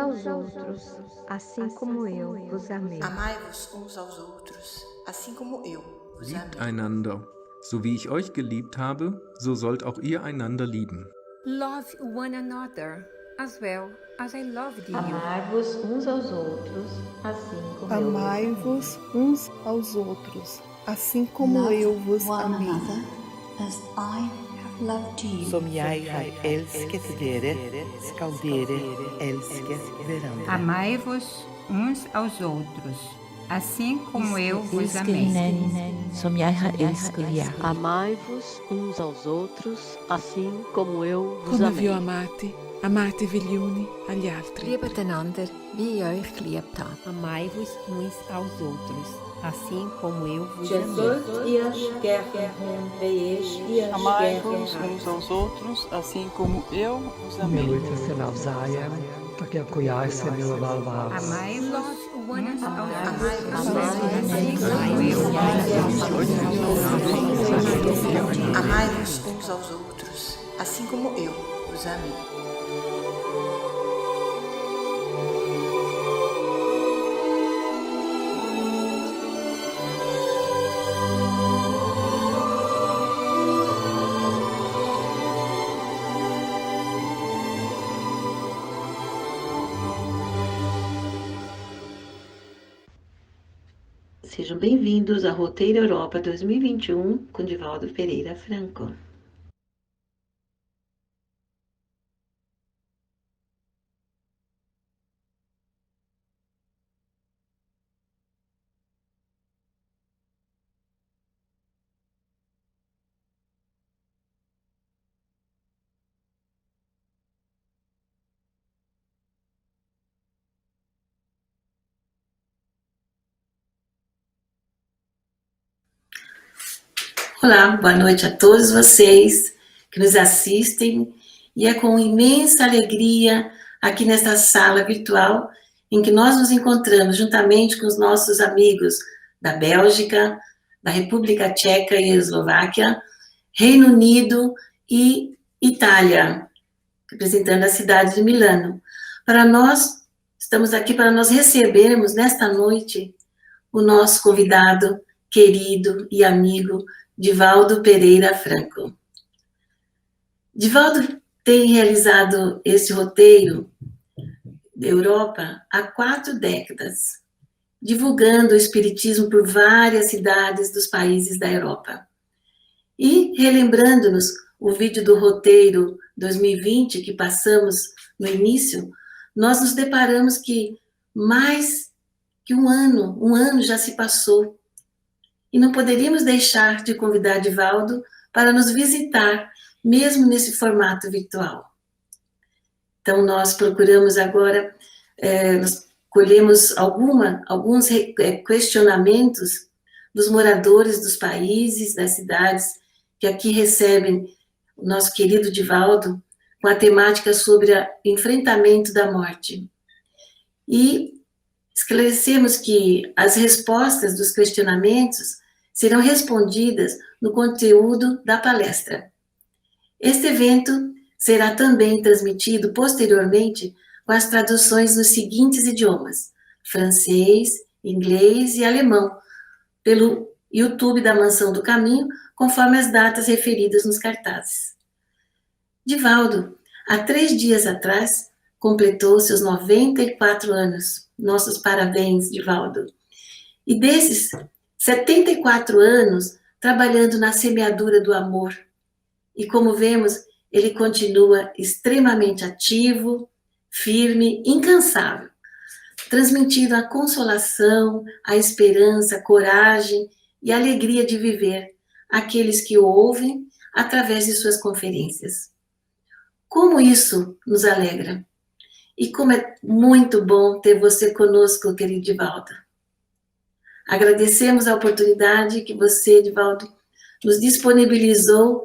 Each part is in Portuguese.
aos outros, assim como eu vos amei. Amai-vos uns aos outros, assim como eu vos Liebt amei. einander. So wie ich euch geliebt habe, so sollt auch ihr einander lieben. Love one another as well as I loved you. Amai-vos uns aos outros, assim como eu vos amei. Amai-vos uns aos outros, assim como eu vos amei. As I have loved you. Som jeg har elsket dere, skal dere elske hverandre. Amai-vos uns aos outros, assim como eu vos amei. Som jeg har elsket jer. Amai-vos uns aos outros, assim como eu vos Come amei. vi ho amati, amatevi gli uni agli altri. Liebet einander, wie ich euch geliebt habe. Amai-vos uns aos outros, assim como eu vos Amai-vos uns aos outros, assim como eu vos amei. Milujte se navzájem, tak jako já jsem miloval vás. Amai-vos uns aos Amai-vos uns aos outros, assim como eu vos amei. Sejam bem-vindos à Roteiro Europa 2021 com Divaldo Pereira Franco. Olá, boa noite a todos vocês que nos assistem e é com imensa alegria aqui nesta sala virtual em que nós nos encontramos juntamente com os nossos amigos da Bélgica, da República Tcheca e Eslováquia, Reino Unido e Itália, representando a cidade de Milano. Estamos aqui para nós recebermos nesta noite o nosso convidado querido e amigo Divaldo Pereira Franco. Divaldo tem realizado esse roteiro da Europa há 4 décadas, divulgando o espiritismo por várias cidades dos países da Europa. E, relembrando-nos o vídeo do roteiro 2020 que passamos no início, nós nos deparamos que mais que um ano já se passou, e não poderíamos deixar de convidar Divaldo para nos visitar, mesmo nesse formato virtual. Então, nós procuramos agora, nós colhemos alguns questionamentos dos moradores dos países, das cidades, que aqui recebem o nosso querido Divaldo, com a temática sobre o enfrentamento da morte. E esclarecemos que as respostas dos questionamentos serão respondidas no conteúdo da palestra. Este evento será também transmitido posteriormente com as traduções nos seguintes idiomas: francês, inglês e alemão, pelo YouTube da Mansão do Caminho, conforme as datas referidas nos cartazes. Divaldo, há 3 dias atrás, completou seus 94 anos. Nossos parabéns, Divaldo. E desses 74 anos trabalhando na semeadura do amor. E como vemos, ele continua extremamente ativo, firme, incansável, transmitindo a consolação, a esperança, a coragem e a alegria de viver àqueles que o ouvem através de suas conferências. Como isso nos alegra! E como é muito bom ter você conosco, querido Divaldo. Agradecemos a oportunidade que você, Divaldo, nos disponibilizou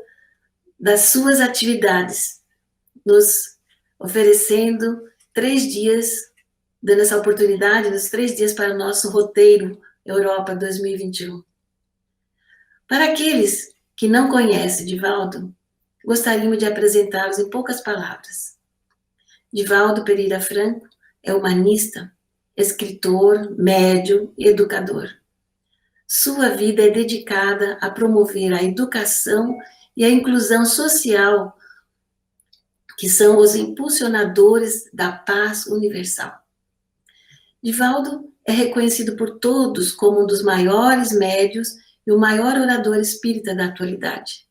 das suas atividades, nos oferecendo 3 dias, dando essa oportunidade, nos 3 dias para o nosso roteiro Europa 2021. Para aqueles que não conhecem Divaldo, gostaríamos de apresentá-los em poucas palavras. Divaldo Pereira Franco é humanista, escritor, médium e educador. Sua vida é dedicada a promover a educação e a inclusão social, que são os impulsionadores da paz universal. Divaldo é reconhecido por todos como um dos maiores médiuns e o maior orador espírita da atualidade.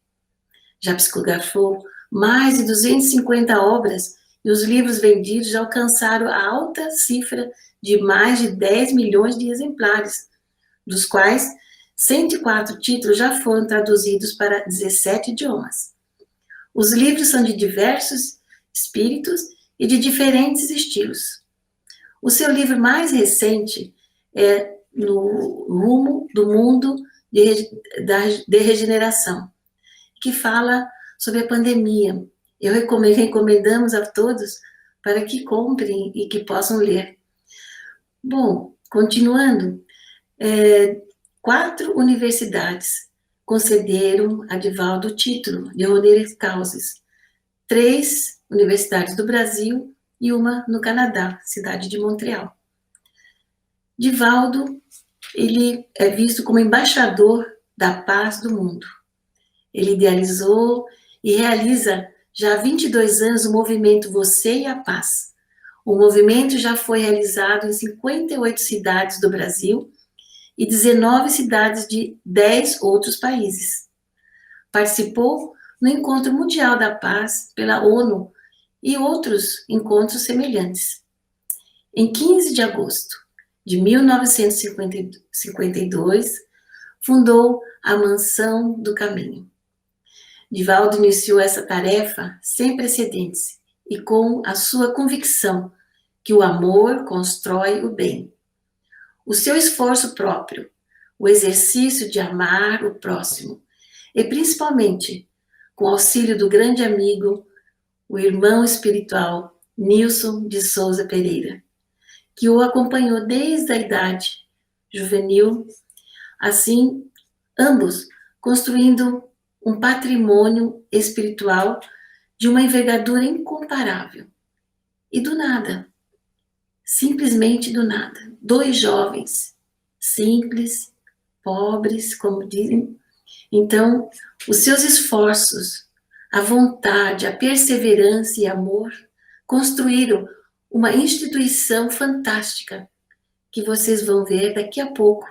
Já psicografou mais de 250 obras e os livros vendidos já alcançaram a alta cifra de mais de 10 milhões de exemplares, dos quais 104 títulos já foram traduzidos para 17 idiomas. Os livros são de diversos espíritos e de diferentes estilos. O seu livro mais recente é No Rumo do Mundo de Regeneração, que fala sobre a pandemia. Recomendamos a todos para que comprem e que possam ler. Bom, continuando, 4 universidades concederam a Divaldo o título de honoris causa. 3 universidades do Brasil e uma no Canadá, cidade de Montreal. Divaldo, ele é visto como embaixador da paz do mundo. Ele idealizou e realiza já há 22 anos o movimento Você e a Paz. O movimento já foi realizado em 58 cidades do Brasil e 19 cidades de 10 outros países. Participou no Encontro Mundial da Paz pela ONU e outros encontros semelhantes. Em 15 de agosto de 1952, fundou a Mansão do Caminho. Divaldo iniciou essa tarefa sem precedentes e com a sua convicção que o amor constrói o bem. O seu esforço próprio, o exercício de amar o próximo, e principalmente com o auxílio do grande amigo, o irmão espiritual Nilson de Souza Pereira, que o acompanhou desde a idade juvenil, assim, ambos construindo um patrimônio espiritual de uma envergadura incomparável. E do nada, simplesmente do nada, 2 jovens, simples, pobres, como dizem. Então, os seus esforços, a vontade, a perseverança e amor construíram uma instituição fantástica que vocês vão ver daqui a pouco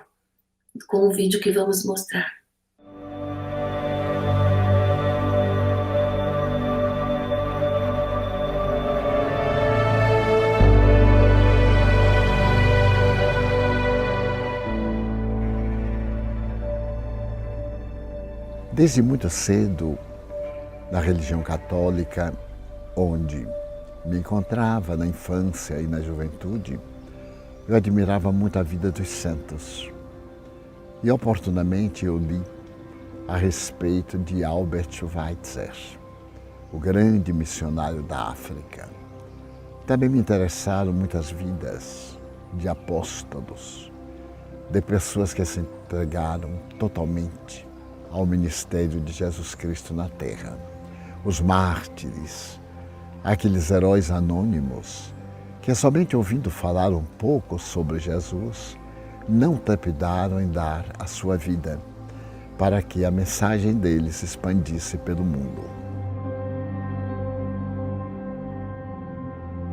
com o vídeo que vamos mostrar. Desde muito cedo, na religião católica, onde me encontrava na infância e na juventude, eu admirava muito a vida dos santos. E oportunamente eu li a respeito de Albert Schweitzer, o grande missionário da África. Também me interessaram muitas vidas de apóstolos, de pessoas que se entregaram totalmente ao ministério de Jesus Cristo na Terra. Os mártires, aqueles heróis anônimos que somente ouvindo falar um pouco sobre Jesus, não trepidaram em dar a sua vida para que a mensagem deles se expandisse pelo mundo.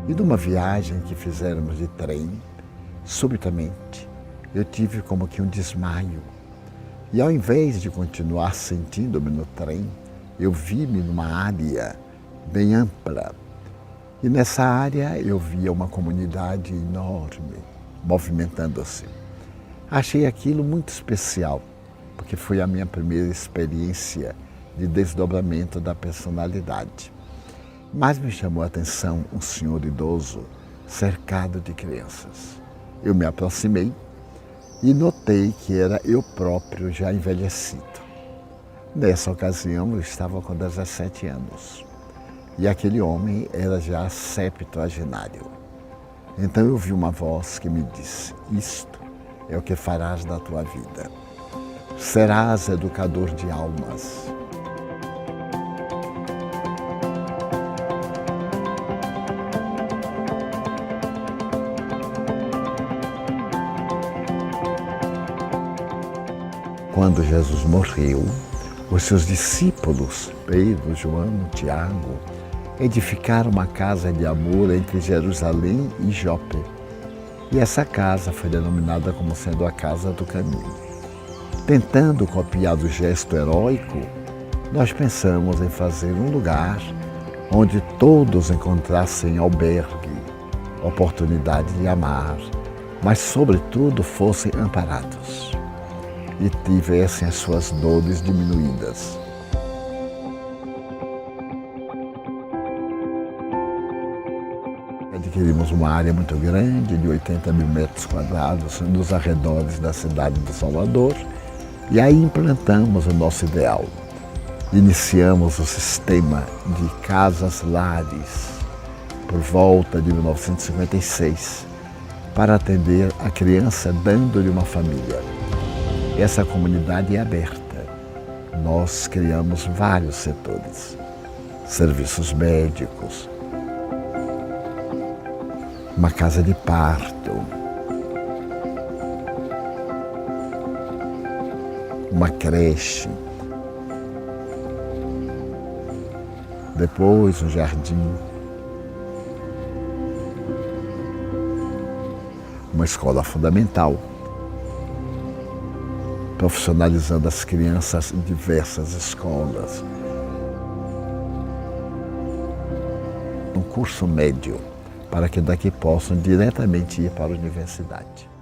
E numa viagem que fizemos de trem, subitamente eu tive como que um desmaio. E ao invés de continuar sentindo-me no trem, eu vi-me numa área bem ampla. E nessa área eu via uma comunidade enorme, movimentando-se. Achei aquilo muito especial, porque foi a minha primeira experiência de desdobramento da personalidade. Mas me chamou a atenção um senhor idoso, cercado de crianças. Eu me aproximei e notei que era eu próprio já envelhecido. Nessa ocasião eu estava com 17 anos e aquele homem era já septuagenário. Então eu vi uma voz que me disse: isto é o que farás da tua vida. Serás educador de almas. Quando Jesus morreu, os seus discípulos, Pedro, João, Tiago, edificaram uma casa de amor entre Jerusalém e Jope. E essa casa foi denominada como sendo a Casa do Caminho. Tentando copiar o gesto heróico, nós pensamos em fazer um lugar onde todos encontrassem albergue, oportunidade de amar, mas sobretudo fossem amparados e tivessem as suas dores diminuídas. Adquirimos uma área muito grande, de 80 mil metros quadrados, nos arredores da cidade de Salvador, e aí implantamos o nosso ideal. Iniciamos o sistema de casas-lares por volta de 1956, para atender a criança dando-lhe uma família. Essa comunidade é aberta. Nós criamos vários setores, serviços médicos, uma casa de parto, uma creche, depois um jardim, uma escola fundamental, profissionalizando as crianças em diversas escolas. Um curso médio, para que daqui possam diretamente ir para a universidade.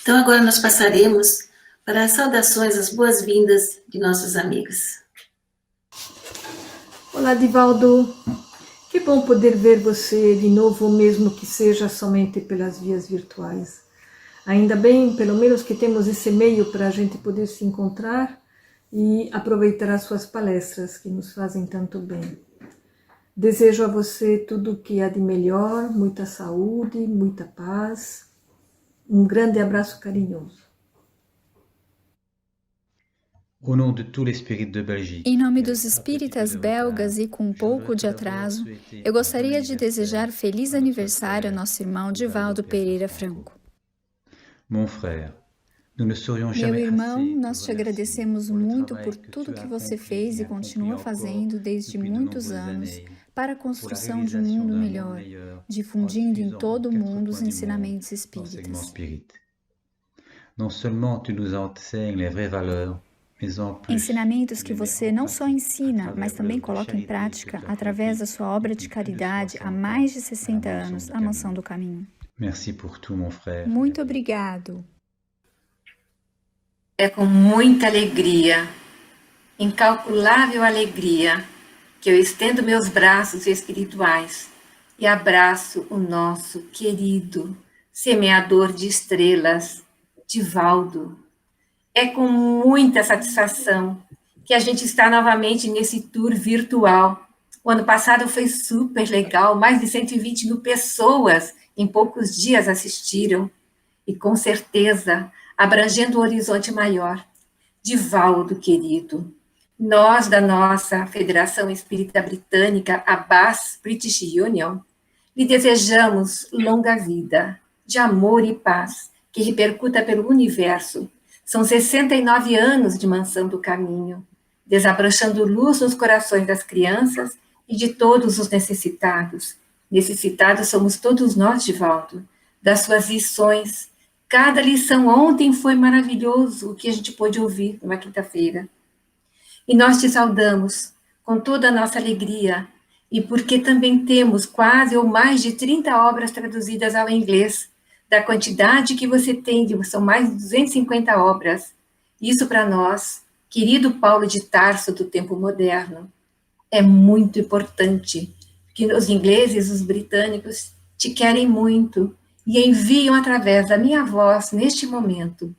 Então agora nós passaremos para as saudações, as boas-vindas de nossos amigos. Olá, Divaldo. Que bom poder ver você de novo, mesmo que seja somente pelas vias virtuais. Ainda bem, pelo menos, que temos esse meio para a gente poder se encontrar e aproveitar as suas palestras, que nos fazem tanto bem. Desejo a você tudo o que há de melhor, muita saúde, muita paz. Um grande abraço carinhoso. Em nome dos espíritas belgas e com um pouco de atraso, eu gostaria de desejar feliz aniversário ao nosso irmão Divaldo Pereira Franco. Meu irmão, nós te agradecemos muito por tudo que você fez e continua fazendo desde muitos anos para a construção de um mundo melhor, difundindo em todo o mundo os ensinamentos espíritas. Ensinamentos que você não só ensina, mas também coloca em prática através da sua obra de caridade há mais de 60 anos, a Mansão do Caminho. Muito obrigado. É com muita alegria incalculável alegria, que eu estendo meus braços espirituais e abraço o nosso querido semeador de estrelas, Divaldo. É com muita satisfação que a gente está novamente nesse tour virtual. O ano passado foi super legal, mais de 120 mil pessoas em poucos dias assistiram, e com certeza abrangendo um horizonte maior. Divaldo, querido, nós da nossa Federação Espírita Britânica, a BAS, British Union, lhe desejamos longa vida, de amor e paz, que repercuta pelo universo. São 69 anos de Mansão do Caminho, desabrochando luz nos corações das crianças e de todos os necessitados. Necessitados somos todos nós, Divaldo, das suas lições. Cada lição ontem foi maravilhoso, o que a gente pôde ouvir numa quinta-feira. E nós te saudamos com toda a nossa alegria, e porque também temos quase ou mais de 30 obras traduzidas ao inglês, da quantidade que você tem, são mais de 250 obras. Isso para nós, querido Paulo de Tarso do tempo moderno, é muito importante, que os ingleses, os britânicos, te querem muito e enviam através da minha voz, neste momento,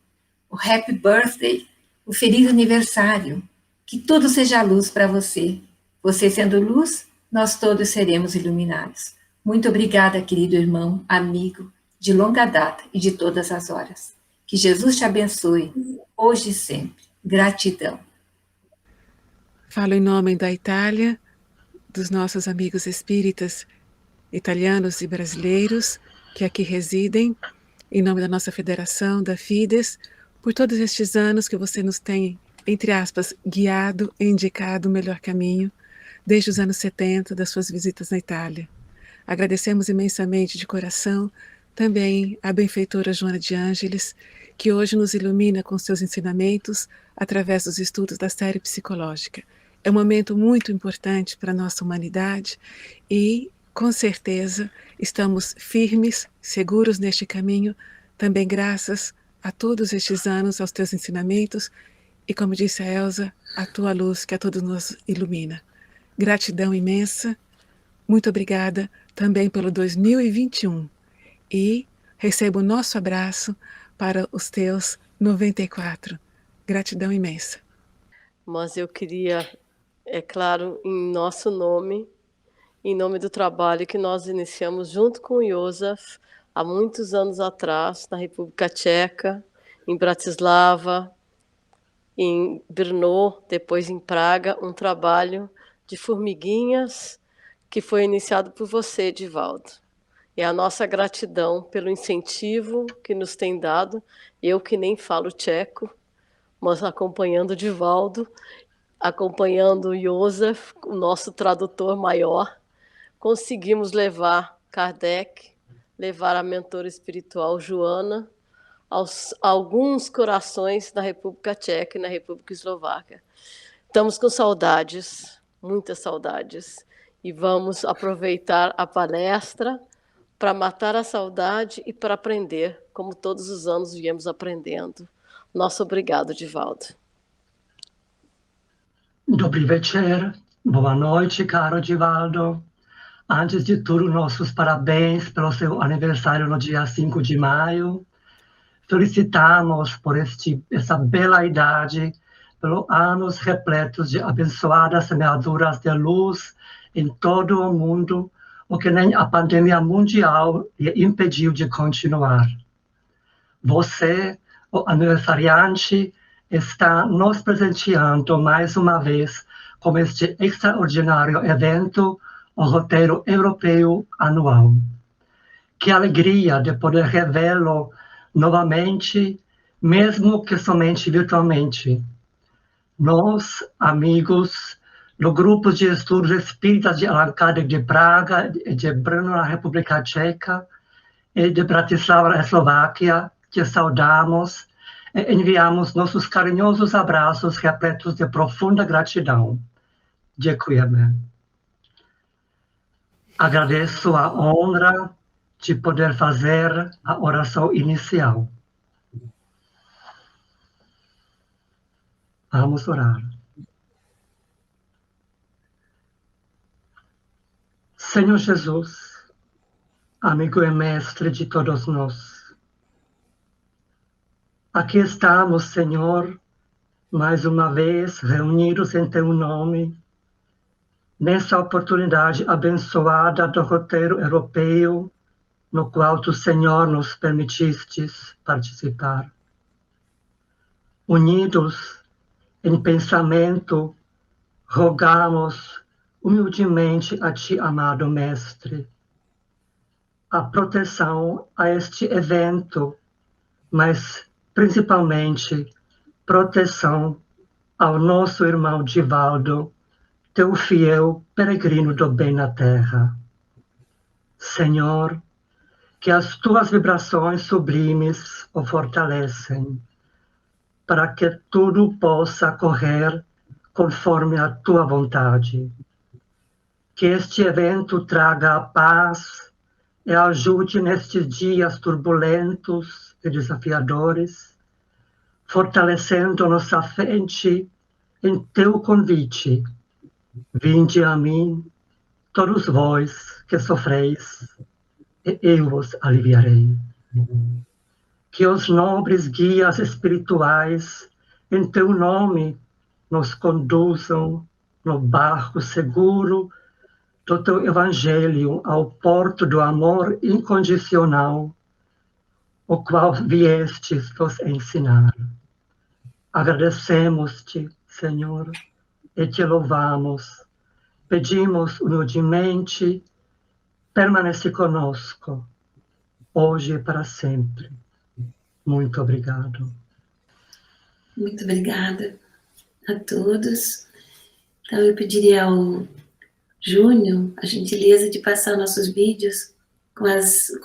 o Happy Birthday, o feliz aniversário, que tudo seja luz para você. Você sendo luz, nós todos seremos iluminados. Muito obrigada, querido irmão, amigo, de longa data e de todas as horas. Que Jesus te abençoe, hoje e sempre. Gratidão. Falo em nome da Itália, dos nossos amigos espíritas italianos e brasileiros que aqui residem, em nome da nossa federação, da Fides, por todos estes anos que você nos tem, entre aspas, guiado e indicado o melhor caminho, desde os anos 70, das suas visitas na Itália. Agradecemos imensamente de coração também a benfeitora Joana de Ângeles, que hoje nos ilumina com seus ensinamentos através dos estudos da série psicológica. É um momento muito importante para a nossa humanidade e, com certeza, estamos firmes, seguros neste caminho, também graças a todos estes anos, aos teus ensinamentos e, como disse a Elza, a tua luz que a todos nos ilumina. Gratidão imensa, muito obrigada também pelo 2021 e recebo o nosso abraço para os teus 94. Gratidão imensa. Mas eu queria, é claro, em nosso nome, em nome do trabalho que nós iniciamos junto com o Josef há muitos anos atrás, na República Tcheca, em Bratislava, em Brno, depois em Praga, um trabalho de formiguinhas que foi iniciado por você, Divaldo. É a nossa gratidão pelo incentivo que nos tem dado, eu que nem falo tcheco, mas acompanhando o Divaldo, acompanhando o Josef, o nosso tradutor maior, conseguimos levar Kardec, levar a mentora espiritual Joana, a alguns corações na República Tcheca e na República Eslováquia. Estamos com saudades, muitas saudades, e vamos aproveitar a palestra para matar a saudade e para aprender, como todos os anos viemos aprendendo. Nosso obrigado, Divaldo. Dobry večer, boa noite, caro Divaldo. Antes de tudo, nossos parabéns pelo seu aniversário no dia 5 de maio. Felicitamos por essa bela idade, pelos anos repletos de abençoadas semeaduras de luz em todo o mundo, o que nem a pandemia mundial lhe impediu de continuar. Você, o aniversariante, está nos presenteando mais uma vez com este extraordinário evento, o roteiro europeu anual. Que alegria de poder revê-lo novamente, mesmo que somente virtualmente. Nós, amigos do grupo de estudos espíritas de Allan Kardec de Praga, de Brno, na República Tcheca, e de Bratislava, na Eslováquia, que saudamos e enviamos nossos carinhosos abraços repletos de profunda gratidão. Děkujeme. Agradeço a honra de poder fazer a oração inicial. Vamos orar. Senhor Jesus, amigo e mestre de todos nós, aqui estamos, Senhor, mais uma vez reunidos em Teu nome, nessa oportunidade abençoada do roteiro europeu, no qual Tu, Senhor, nos permitistes participar. Unidos em pensamento, rogamos humildemente a Ti, amado Mestre, a proteção a este evento, mas principalmente proteção ao nosso irmão Divaldo, Teu fiel peregrino do bem na terra. Senhor, que as Tuas vibrações sublimes o fortalecem, para que tudo possa correr conforme a Tua vontade. Que este evento traga a paz e ajude nestes dias turbulentos e desafiadores, fortalecendo nossa frente em Teu convite. Vinde a mim, todos vós que sofreis, e eu vos aliviarei. Que os nobres guias espirituais, em Teu nome, nos conduzam no barco seguro do Teu Evangelho ao porto do amor incondicional, o qual viestes nos ensinar. Agradecemos-te, Senhor, e Te louvamos. Pedimos humildemente, permanece conosco, hoje e para sempre. Muito obrigado. Muito obrigada a todos. Então, eu pediria ao Júnior a gentileza de passar nossos vídeos com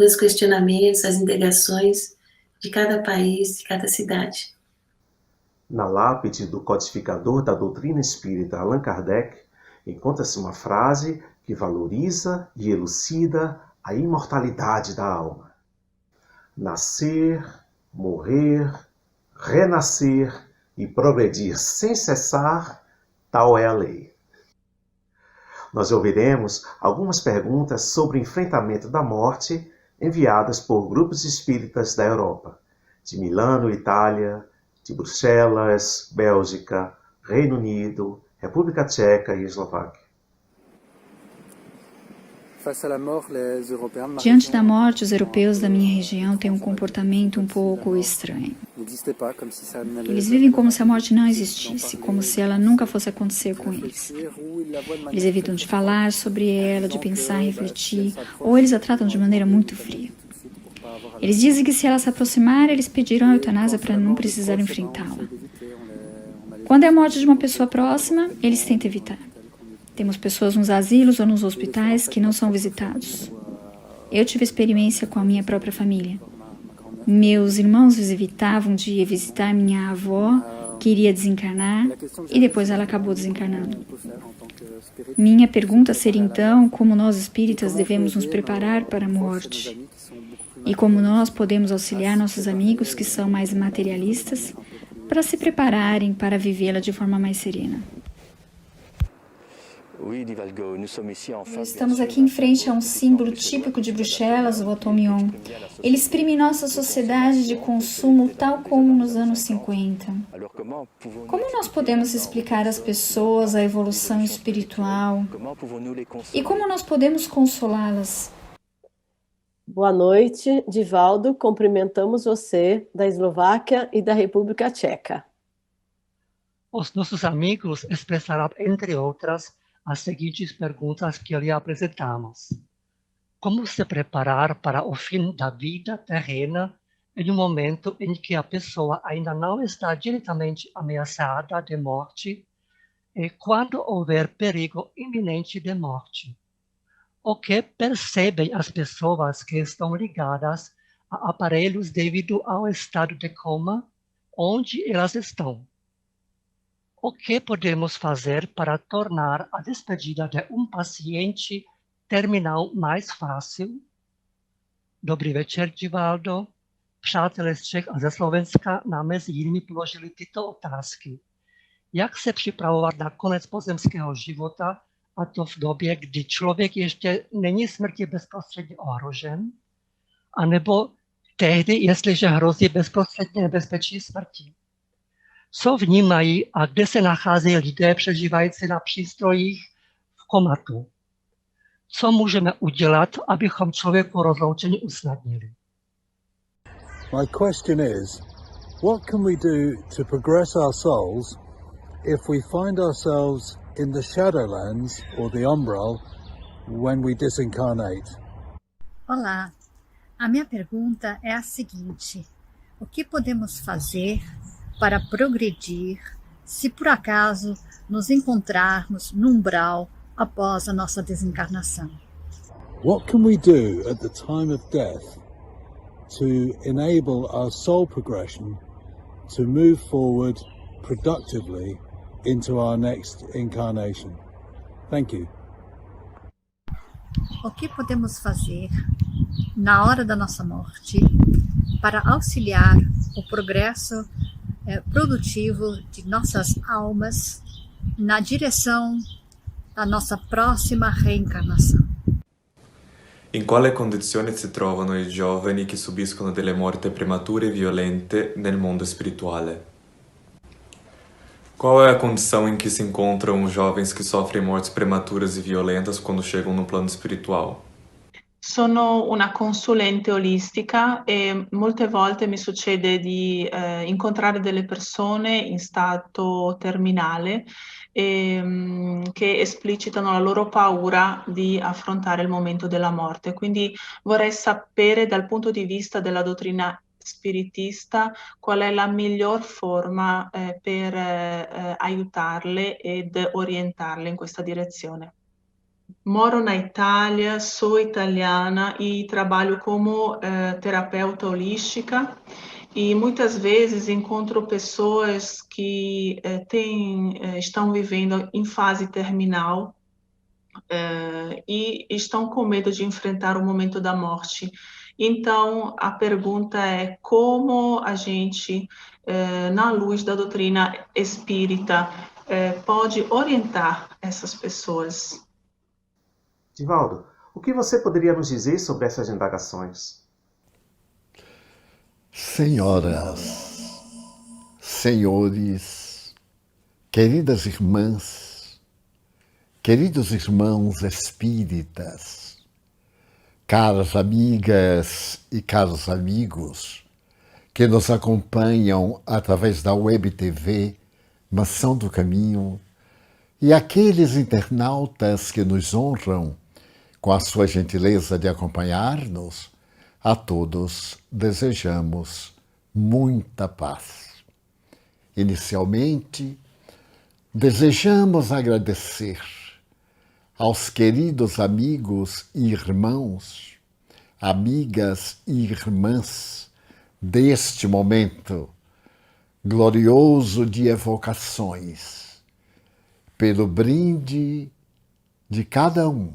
os questionamentos, as indagações de cada país, de cada cidade. Na lápide do codificador da doutrina espírita Allan Kardec, encontra-se uma frase que valoriza e elucida a imortalidade da alma. Nascer, morrer, renascer e progredir sem cessar, tal é a lei. Nós ouviremos algumas perguntas sobre o enfrentamento da morte enviadas por grupos espíritas da Europa, de Milano, Itália, de Bruxelas, Bélgica, Reino Unido, República Tcheca e Eslováquia. Diante da morte, os europeus da minha região têm um comportamento um pouco estranho. Eles vivem como se a morte não existisse, como se ela nunca fosse acontecer com eles. Eles evitam de falar sobre ela, de pensar, refletir, ou eles a tratam de maneira muito fria. Eles dizem que se ela se aproximar, eles pedirão a eutanásia para não precisar enfrentá-la. Quando é a morte de uma pessoa próxima, eles tentam evitar. Temos pessoas nos asilos ou nos hospitais que não são visitados. Eu tive experiência com a minha própria família. Meus irmãos evitavam de ir visitar minha avó, que iria desencarnar, e depois ela acabou desencarnando. Minha pergunta seria então como nós espíritas devemos nos preparar para a morte e como nós podemos auxiliar nossos amigos que são mais materialistas para se prepararem para vivê-la de forma mais serena. Estamos aqui em frente a um símbolo típico de Bruxelas, o Automion. Ele exprime nossa sociedade de consumo tal como nos anos 50. Como nós podemos explicar às pessoas a evolução espiritual? E como nós podemos consolá-las? Boa noite, Divaldo. Cumprimentamos você da Eslováquia e da República Tcheca. Os nossos amigos expressarão, entre outras, as seguintes perguntas que lhe apresentamos. Como se preparar para o fim da vida terrena em um momento em que a pessoa ainda não está diretamente ameaçada de morte e quando houver perigo iminente de morte? O que percebem as pessoas que estão ligadas a aparelhos devido ao estado de coma onde elas estão? O que podemos fazer para tornar a despedida de um paciente terminal mais fácil? Dobrý večer, Divaldo. Přátelé z Čech a ze Slovenska nám mezi jinými položili tyto otázky. Jak se připravovat na konec pozemského života a to v době, kdy člověk ještě není smrti bezprostředně ohrožen, anebo tehdy, jestliže hrozí bezprostředně nebezpečí smrti. Co vnímají a kde se nacházejí lidé přežívající na přístrojích v komatu? Co můžeme udělat, abychom člověku rozloučení usnadnili? My question is, what can we do to progress our souls if we find ourselves in the Shadowlands or the Umbral when we disincarnate? Olá, a minha pergunta é a seguinte: o que podemos fazer para progredir se por acaso nos encontrarmos no umbral após a nossa desencarnação? What can we do at the time of death to enable our soul progression to move forward productively into our next incarnation? Thank you. O que podemos fazer na hora da nossa morte para auxiliar o progresso produtivo de nossas almas na direção da nossa próxima reencarnação? In quale condizione si trovano i giovani che subiscono delle morti premature e violente nel mondo spirituale? Qual é a condição em que se encontram os jovens que sofrem mortes prematuras e violentas quando chegam no plano spiritual? Sono una consulente olistica e molte volte mi succede di incontrare delle persone in stato terminale che esplicitano la loro paura di affrontare il momento della morte. Quindi vorrei sapere dal punto di vista della dottrina spiritista qual è la miglior forma per aiutarle ed orientarle in questa direzione. Moro na Itália, sou italiana e trabalho como terapeuta holística e muitas vezes encontro pessoas que estão vivendo em fase terminal e estão com medo de enfrentar o momento da morte. Então, a pergunta é como a gente, na luz da doutrina espírita, pode orientar essas pessoas. Divaldo, o que você poderia nos dizer sobre essas indagações? Senhoras, senhores, queridas irmãs, queridos irmãos espíritas, caras amigas e caros amigos que nos acompanham através da Web TV Mansão do Caminho e aqueles internautas que nos honram com a sua gentileza de acompanhar-nos, a todos desejamos muita paz. Inicialmente, desejamos agradecer aos queridos amigos e irmãos, amigas e irmãs deste momento glorioso de evocações, pelo brinde de cada um,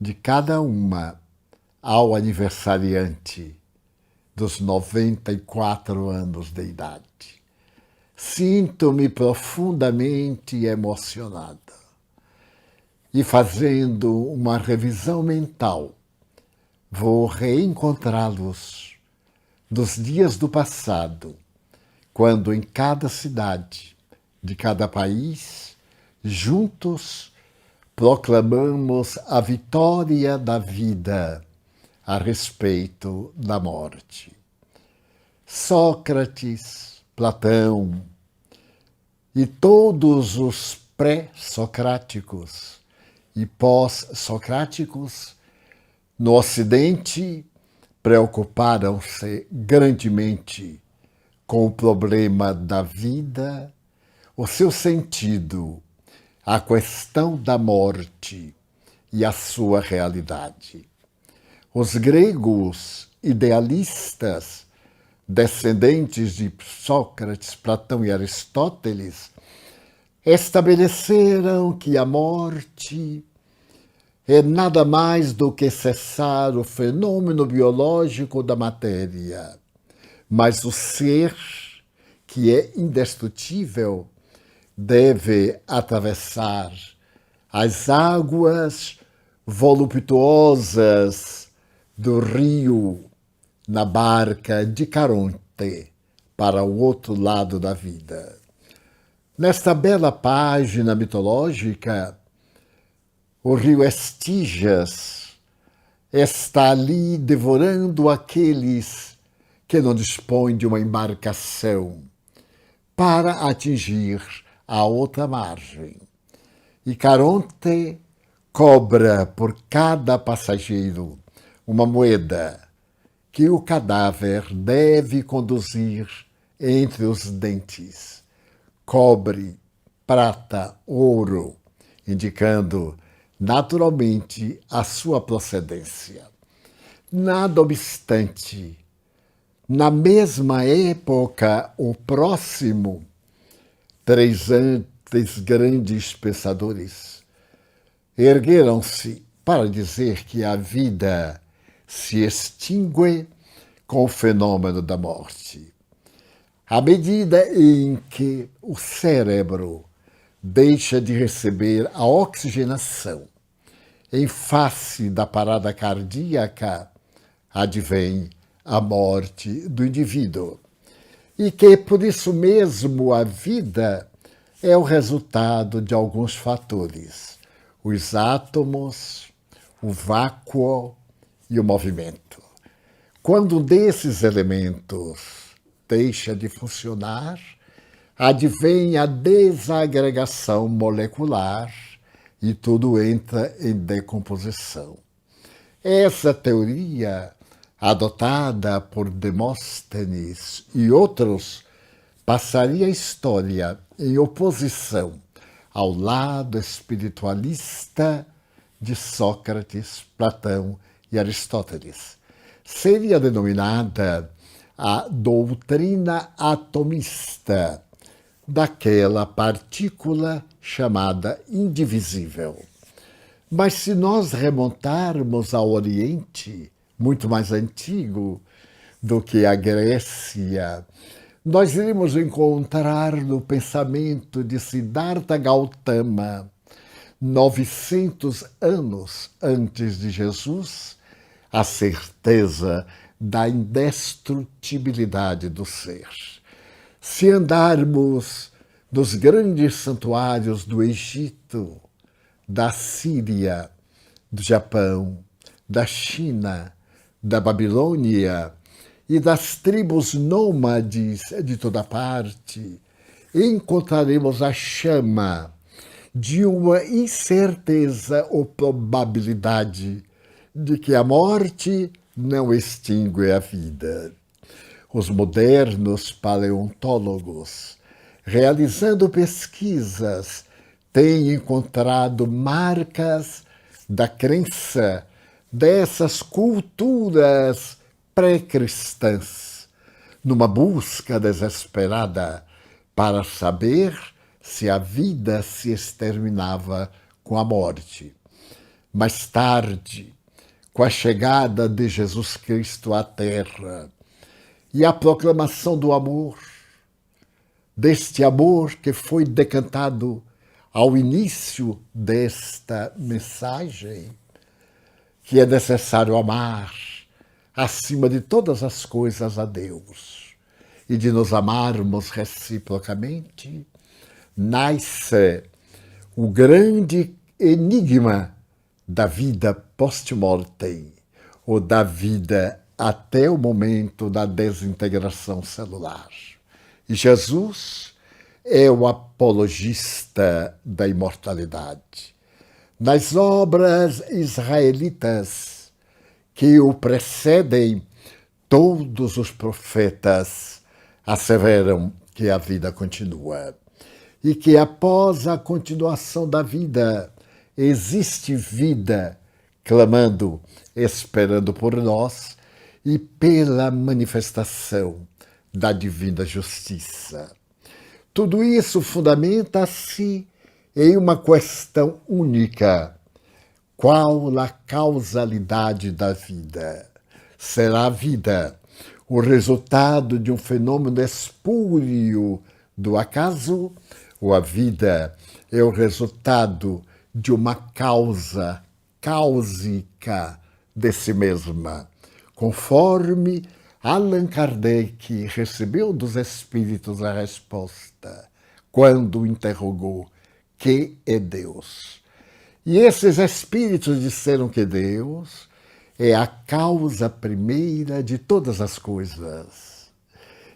de cada uma, ao aniversariante dos 94 anos de idade. Sinto-me profundamente emocionada e, fazendo uma revisão mental, vou reencontrá-los dos dias do passado, quando em cada cidade de cada país, juntos, proclamamos a vitória da vida a respeito da morte. Sócrates, Platão e todos os pré-socráticos e pós-socráticos no Ocidente preocuparam-se grandemente com o problema da vida, o seu sentido, a questão da morte e a sua realidade. Os gregos idealistas, descendentes de Sócrates, Platão e Aristóteles, estabeleceram que a morte é nada mais do que cessar o fenômeno biológico da matéria, mas o ser, que é indestrutível, deve atravessar as águas voluptuosas do rio na barca de Caronte para o outro lado da vida. Nesta bela página mitológica, o rio Estígias está ali devorando aqueles que não dispõem de uma embarcação para atingir a outra margem. E Caronte cobra por cada passageiro uma moeda que o cadáver deve conduzir entre os dentes. Cobre, prata, ouro, indicando naturalmente a sua procedência. Nada obstante, na mesma época, o próximo, 3 grandes pensadores ergueram-se para dizer que a vida se extingue com o fenômeno da morte. À medida em que o cérebro deixa de receber a oxigenação em face da parada cardíaca, advém a morte do indivíduo. E que, por isso mesmo, a vida é o resultado de alguns fatores: os átomos, o vácuo e o movimento. Quando um desses elementos deixa de funcionar, advém a desagregação molecular e tudo entra em decomposição. Essa teoria, adotada por Demóstenes e outros, passaria a história em oposição ao lado espiritualista de Sócrates, Platão e Aristóteles. Seria denominada a doutrina atomista daquela partícula chamada indivisível. Mas se nós remontarmos ao Oriente, muito mais antigo do que a Grécia, nós iremos encontrar no pensamento de Siddhartha Gautama, 900 anos antes de Jesus, a certeza da indestrutibilidade do ser. Se andarmos nos grandes santuários do Egito, da Síria, do Japão, da China, da Babilônia e das tribos nômades de toda parte, encontraremos a chama de uma incerteza ou probabilidade de que a morte não extingue a vida. Os modernos paleontólogos, realizando pesquisas, têm encontrado marcas da crença dessas culturas pré-cristãs, numa busca desesperada para saber se a vida se exterminava com a morte. Mais tarde, com a chegada de Jesus Cristo à Terra e a proclamação do amor, deste amor que foi decantado ao início desta mensagem, que é necessário amar acima de todas as coisas a Deus e de nos amarmos reciprocamente, nasce o grande enigma da vida post-mortem, ou da vida até o momento da desintegração celular. E Jesus é o apologista da imortalidade. Nas obras israelitas que o precedem, todos os profetas asseveram que a vida continua e que após a continuação da vida existe vida clamando, esperando por nós e pela manifestação da divina justiça. Tudo isso fundamenta-se em uma questão única: qual a causalidade da vida? Será a vida o resultado de um fenômeno espúrio do acaso, ou a vida é o resultado de uma causa cáusica de si mesma, conforme Allan Kardec recebeu dos espíritos a resposta quando interrogou: que é Deus? E esses espíritos disseram que Deus é a causa primeira de todas as coisas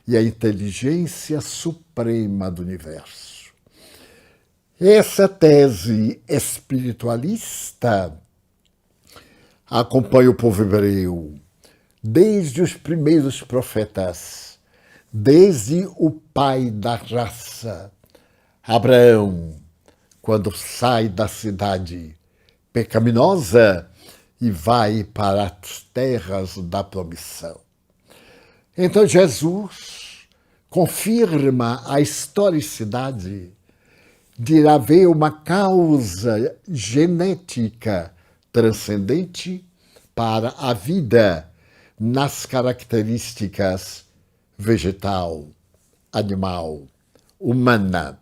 e a inteligência suprema do universo. Essa tese espiritualista acompanha o povo hebreu desde os primeiros profetas, desde o pai da raça, Abraão, quando sai da cidade pecaminosa e vai para as terras da promissão. Então Jesus confirma a historicidade de haver uma causa genética transcendente para a vida nas características vegetal, animal, humana.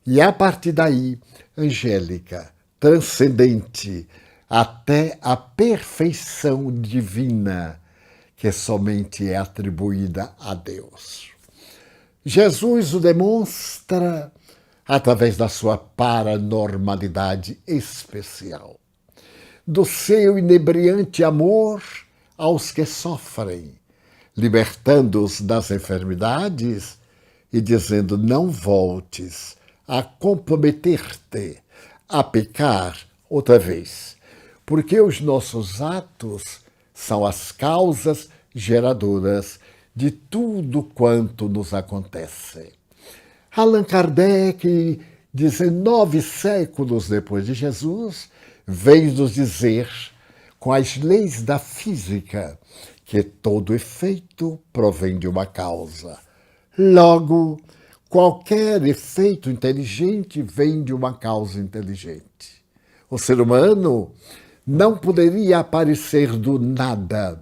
E a partir daí, angélica, transcendente, até a perfeição divina, que somente é atribuída a Deus. Jesus o demonstra através da sua paranormalidade especial, do seu inebriante amor aos que sofrem, libertando-os das enfermidades e dizendo: não voltes a comprometer-te, a pecar outra vez, porque os nossos atos são as causas geradoras de tudo quanto nos acontece. Allan Kardec, 19 séculos depois de Jesus, vem nos dizer, com as leis da física, que todo efeito provém de uma causa. Logo, qualquer efeito inteligente vem de uma causa inteligente. O ser humano não poderia aparecer do nada,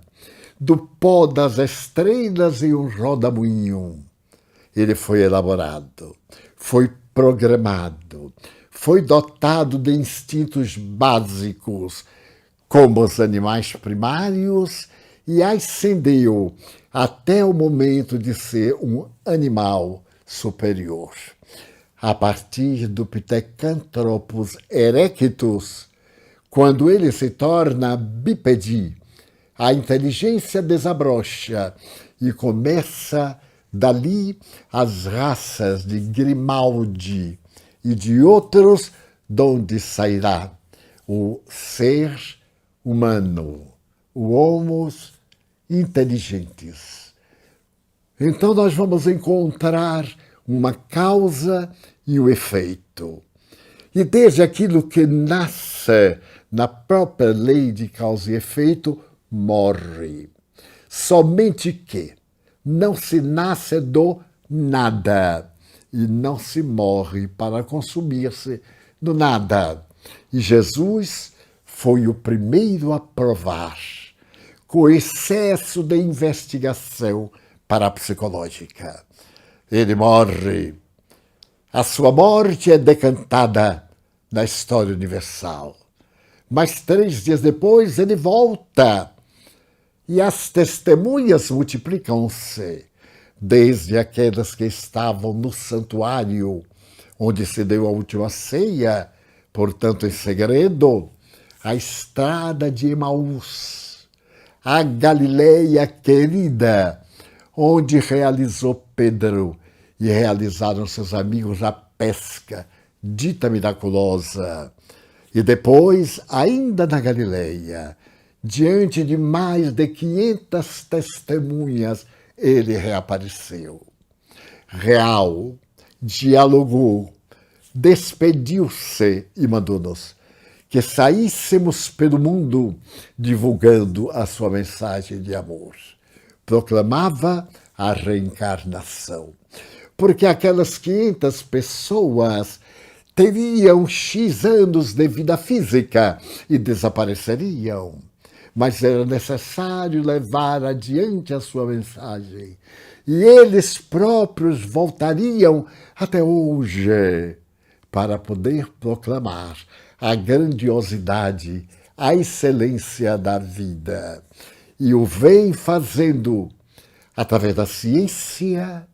do pó das estrelas em um rodamuinho. Ele foi elaborado, foi programado, foi dotado de instintos básicos, como os animais primários, e ascendeu até o momento de ser um animal superior. A partir do Pithecanthropus erectus, quando ele se torna bípede, a inteligência desabrocha e começa dali as raças de Grimaldi e de outros, donde sairá o ser humano, o homos inteligentes. Então nós vamos encontrar uma causa e o efeito. E desde aquilo que nasce na própria lei de causa e efeito, morre. Somente que não se nasce do nada e não se morre para consumir-se do nada. E Jesus foi o primeiro a provar, com excesso de investigação parapsicológica. Ele morre. A sua morte é decantada na história universal. Mas 3 dias depois ele volta. E as testemunhas multiplicam-se, desde aquelas que estavam no santuário, onde se deu a última ceia, portanto em segredo, a estrada de Emaús, a Galileia querida, onde realizou Pedro e realizaram seus amigos a pesca dita miraculosa. E depois, ainda na Galileia, diante de mais de 500 testemunhas, ele reapareceu. Real, dialogou, despediu-se e mandou-nos que saíssemos pelo mundo divulgando a sua mensagem de amor. Proclamava a reencarnação, porque aquelas 500 pessoas teriam X anos de vida física e desapareceriam. Mas era necessário levar adiante a sua mensagem. E eles próprios voltariam até hoje para poder proclamar a grandiosidade, a excelência da vida. E o vem fazendo através da ciência,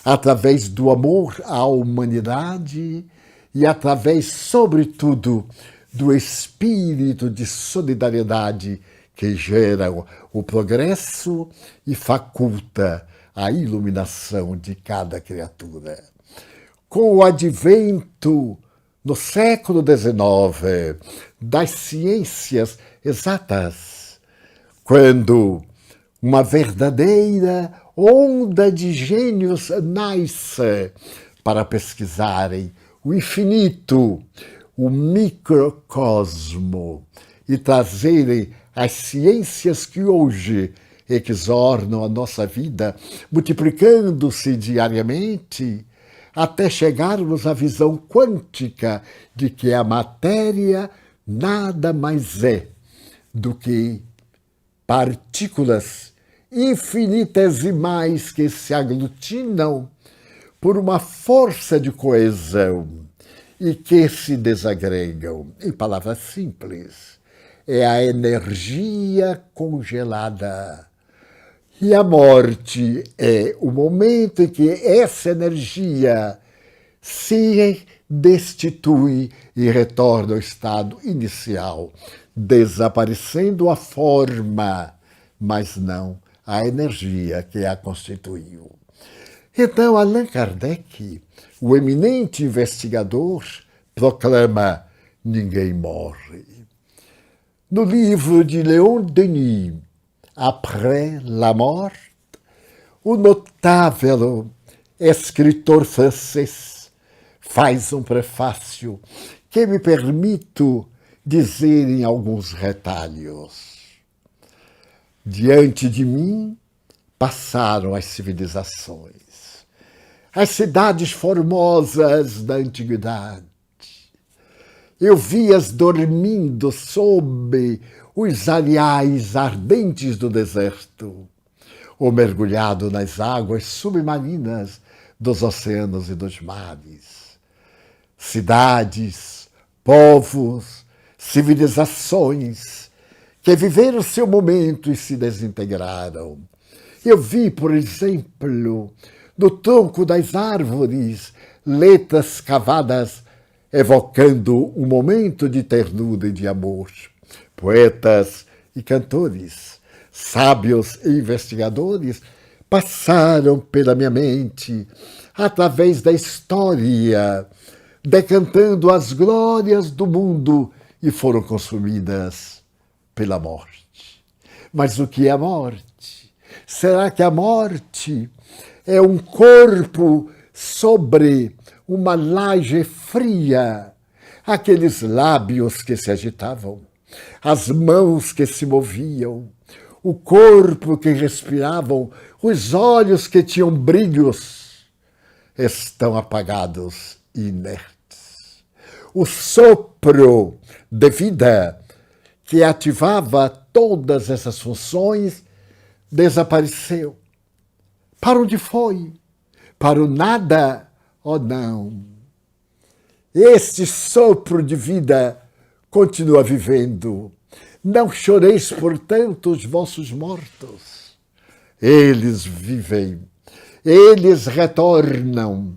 através do amor à humanidade e através, sobretudo, do espírito de solidariedade que gera o progresso e faculta a iluminação de cada criatura. Com o advento, no século XIX, das ciências exatas, quando uma verdadeira onda de gênios nasce para pesquisarem o infinito, o microcosmo e trazerem as ciências que hoje exornam a nossa vida, multiplicando-se diariamente, até chegarmos à visão quântica de que a matéria nada mais é do que partículas infinitesimais que se aglutinam por uma força de coesão e que se desagregam. Em palavras simples, é a energia congelada. E a morte é o momento em que essa energia se destitui e retorna ao estado inicial, desaparecendo a forma, mas não a energia que a constituiu. Então, Allan Kardec, o eminente investigador, proclama: ninguém morre. No livro de Léon Denis, Après la mort, o notável escritor francês faz um prefácio que me permito dizer em alguns retalhos. Diante de mim passaram as civilizações, as cidades formosas da antiguidade. Eu vi-as dormindo sob os areais ardentes do deserto, ou mergulhado nas águas submarinas dos oceanos e dos mares. Cidades, povos, civilizações que viveram seu momento e se desintegraram. Eu vi, por exemplo, no tronco das árvores, letras cavadas evocando um momento de ternura e de amor. Poetas e cantores, sábios e investigadores passaram pela minha mente através da história, decantando as glórias do mundo e foram consumidas pela morte. Mas o que é a morte? Será que a morte é um corpo sobre uma laje fria, aqueles lábios que se agitavam, as mãos que se moviam, o corpo que respiravam, os olhos que tinham brilhos, estão apagados e inertes. O sopro de vida que ativava todas essas funções desapareceu. Para onde foi? Para o nada ou não? Este sopro de vida continua vivendo. Não choreis, portanto, os vossos mortos. Eles vivem, eles retornam,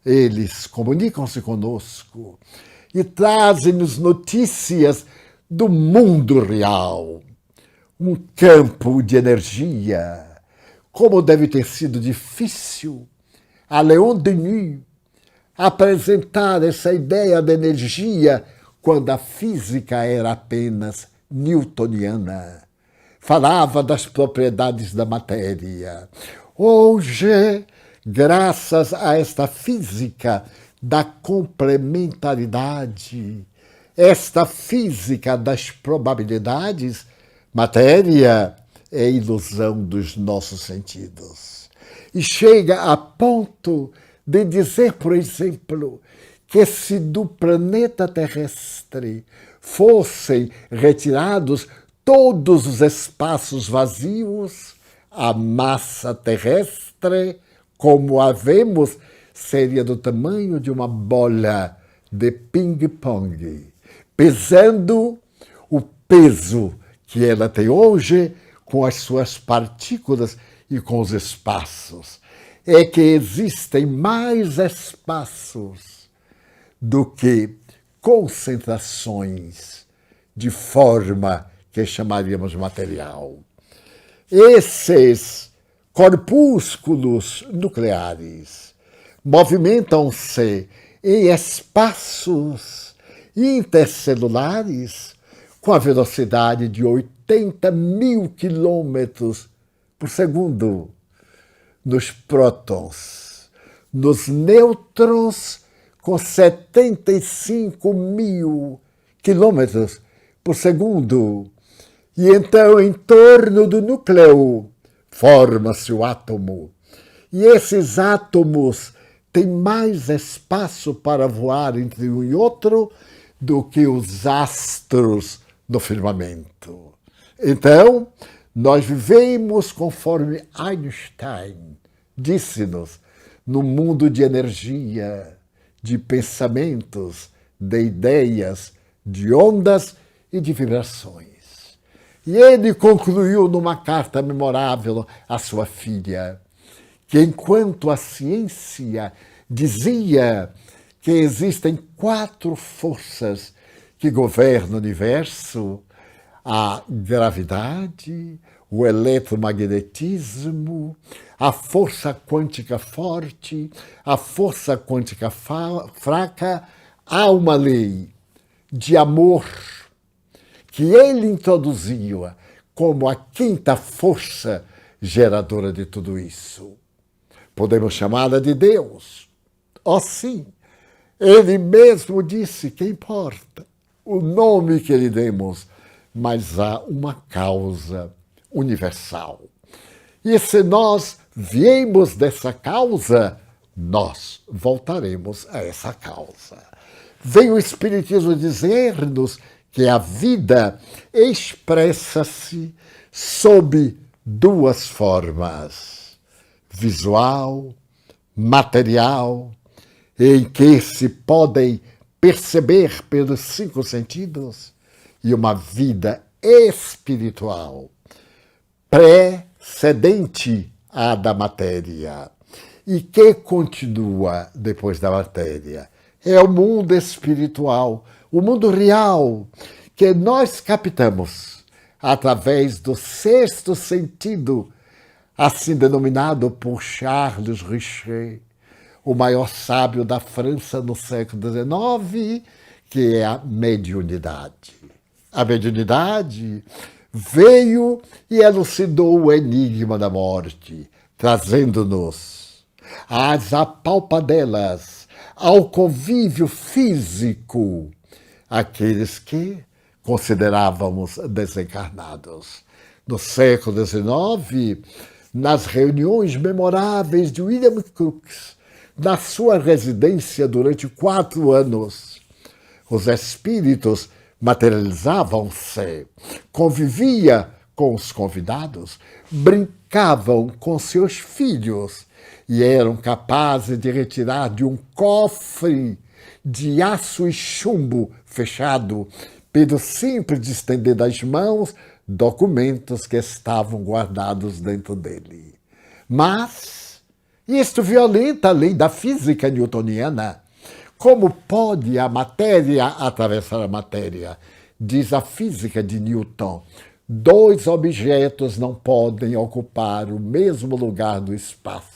eles comunicam-se conosco e trazem-nos notícias do mundo real. Um campo de energia. Como deve ter sido difícil a Léon Denis apresentar essa ideia de energia quando a física era apenas newtoniana. Falava das propriedades da matéria. Hoje, graças a esta física da complementaridade, esta física das probabilidades, matéria é ilusão dos nossos sentidos. E chega a ponto de dizer, por exemplo, que se do planeta terrestre fossem retirados todos os espaços vazios, a massa terrestre, como a vemos, seria do tamanho de uma bola de ping-pong. pesando o peso que ela tem hoje com as suas partículas e com os espaços. É que existem mais espaços do que concentrações de forma que chamaríamos material. Esses corpúsculos nucleares movimentam-se em espaços intercelulares com a velocidade de 80 mil quilômetros por segundo nos prótons, nos nêutrons com 75 mil quilômetros por segundo. E então, em torno do núcleo, forma-se o átomo. E esses átomos têm mais espaço para voar entre um e outro do que os astros no firmamento. Então, nós vivemos, conforme Einstein disse-nos, no mundo de energia, de pensamentos, de ideias, de ondas e de vibrações. E ele concluiu numa carta memorável à sua filha que, enquanto a ciência dizia que existem 4 forças que governam o universo, a gravidade, o eletromagnetismo, a força quântica forte, a força quântica fraca, há uma lei de amor que ele introduziu como a 5ª força geradora de tudo isso. Podemos chamá-la de Deus. Oh, sim, ele mesmo disse que importa o nome que lhe demos, mas há uma causa universal. E se nós viemos dessa causa, nós voltaremos a essa causa. Vem o Espiritismo dizer-nos que a vida expressa-se sob 2 formas: visual, material, em que se podem perceber pelos 5 sentidos, e uma vida espiritual, precedente à da matéria, e que continua depois da matéria. É o mundo espiritual, o mundo real, que nós captamos através do 6º sentido, assim denominado por Charles Richer, o maior sábio da França no século XIX, que é a mediunidade. A mediunidade veio e elucidou o enigma da morte, trazendo-nos às apalpadelas, ao convívio físico, aqueles que considerávamos desencarnados. No século XIX, nas reuniões memoráveis de William Crookes, na sua residência durante 4 anos, os espíritos materializavam-se, convivia com os convidados, brincavam com seus filhos e eram capazes de retirar de um cofre de aço e chumbo fechado, pelo simples de estender das mãos, documentos que estavam guardados dentro dele. Mas isto violenta a lei da física newtoniana. Como pode a matéria atravessar a matéria? Diz a física de Newton: 2 objetos não podem ocupar o mesmo lugar do espaço.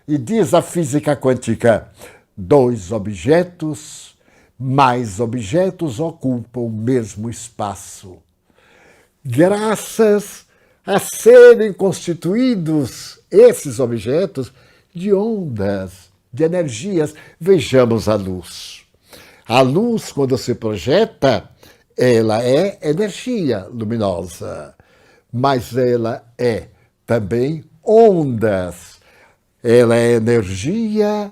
E diz a física quântica: 2 objetos, mais objetos ocupam o mesmo espaço. Graças a serem constituídos esses objetos de ondas, de energias. Vejamos a luz. A luz, quando se projeta, ela é energia luminosa, mas ela é também ondas. Ela é energia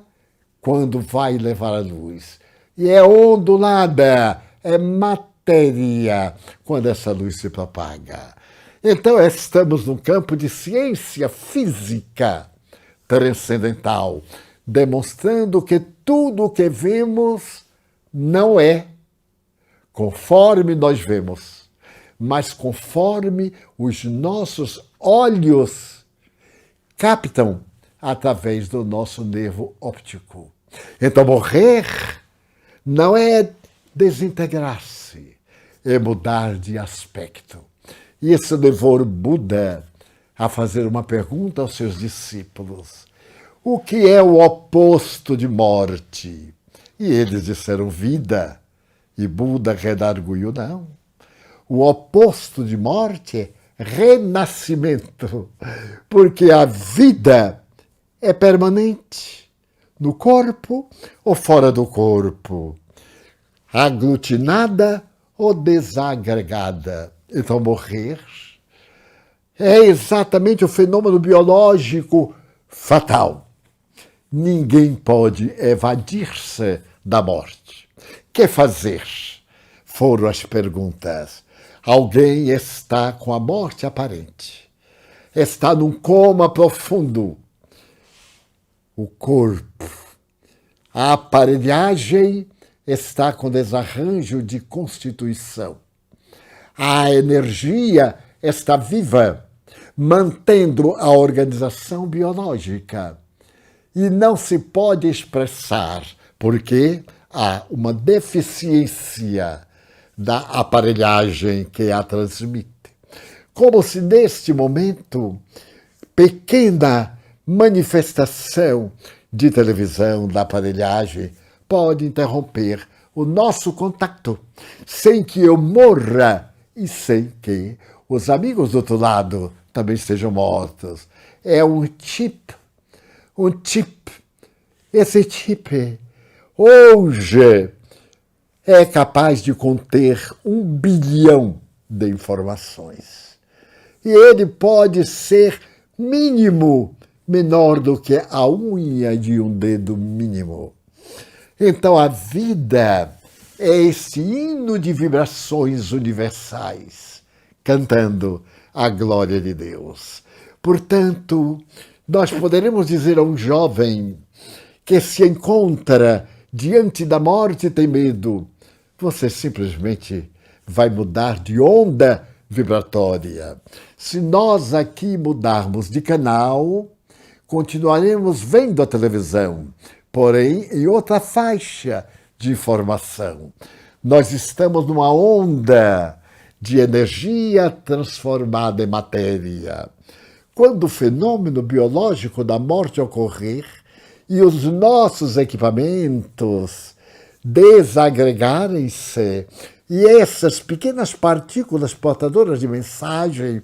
quando vai levar a luz. E é ondulada, é matéria quando essa luz se propaga. Então, estamos num campo de ciência física transcendental, demonstrando que tudo o que vemos não é conforme nós vemos, mas conforme os nossos olhos captam através do nosso nervo óptico. Então, morrer não é desintegrar-se, é mudar de aspecto. Isso levou Buda a fazer uma pergunta aos seus discípulos. O que é o oposto de morte? E eles disseram vida. E Buda redarguiu, não. O oposto de morte é renascimento, porque a vida é permanente, no corpo ou fora do corpo, aglutinada ou desagregada. Então, morrer é exatamente o fenômeno biológico fatal. Ninguém pode evadir-se da morte. Que fazer? Foram as perguntas. Alguém está com a morte aparente. Está num coma profundo. O corpo, a aparelhagem está com desarranjo de constituição. A energia está viva, mantendo a organização biológica. E não se pode expressar, porque há uma deficiência da aparelhagem que a transmite. Como se neste momento, pequena manifestação de televisão da aparelhagem pode interromper o nosso contato, sem que eu morra e sem que os amigos do outro lado também estejam mortos. É um chip. Esse chip, hoje, é capaz de conter 1 bilhão de informações. E ele pode ser mínimo, menor do que a unha de um dedo mínimo. Então, a vida é esse hino de vibrações universais, cantando a glória de Deus. Portanto, nós poderemos dizer a um jovem que se encontra diante da morte e tem medo, você simplesmente vai mudar de onda vibratória. Se nós aqui mudarmos de canal, continuaremos vendo a televisão, porém em outra faixa de informação. Nós estamos numa onda de energia transformada em matéria. Quando o fenômeno biológico da morte ocorrer e os nossos equipamentos desagregarem-se e essas pequenas partículas portadoras de mensagem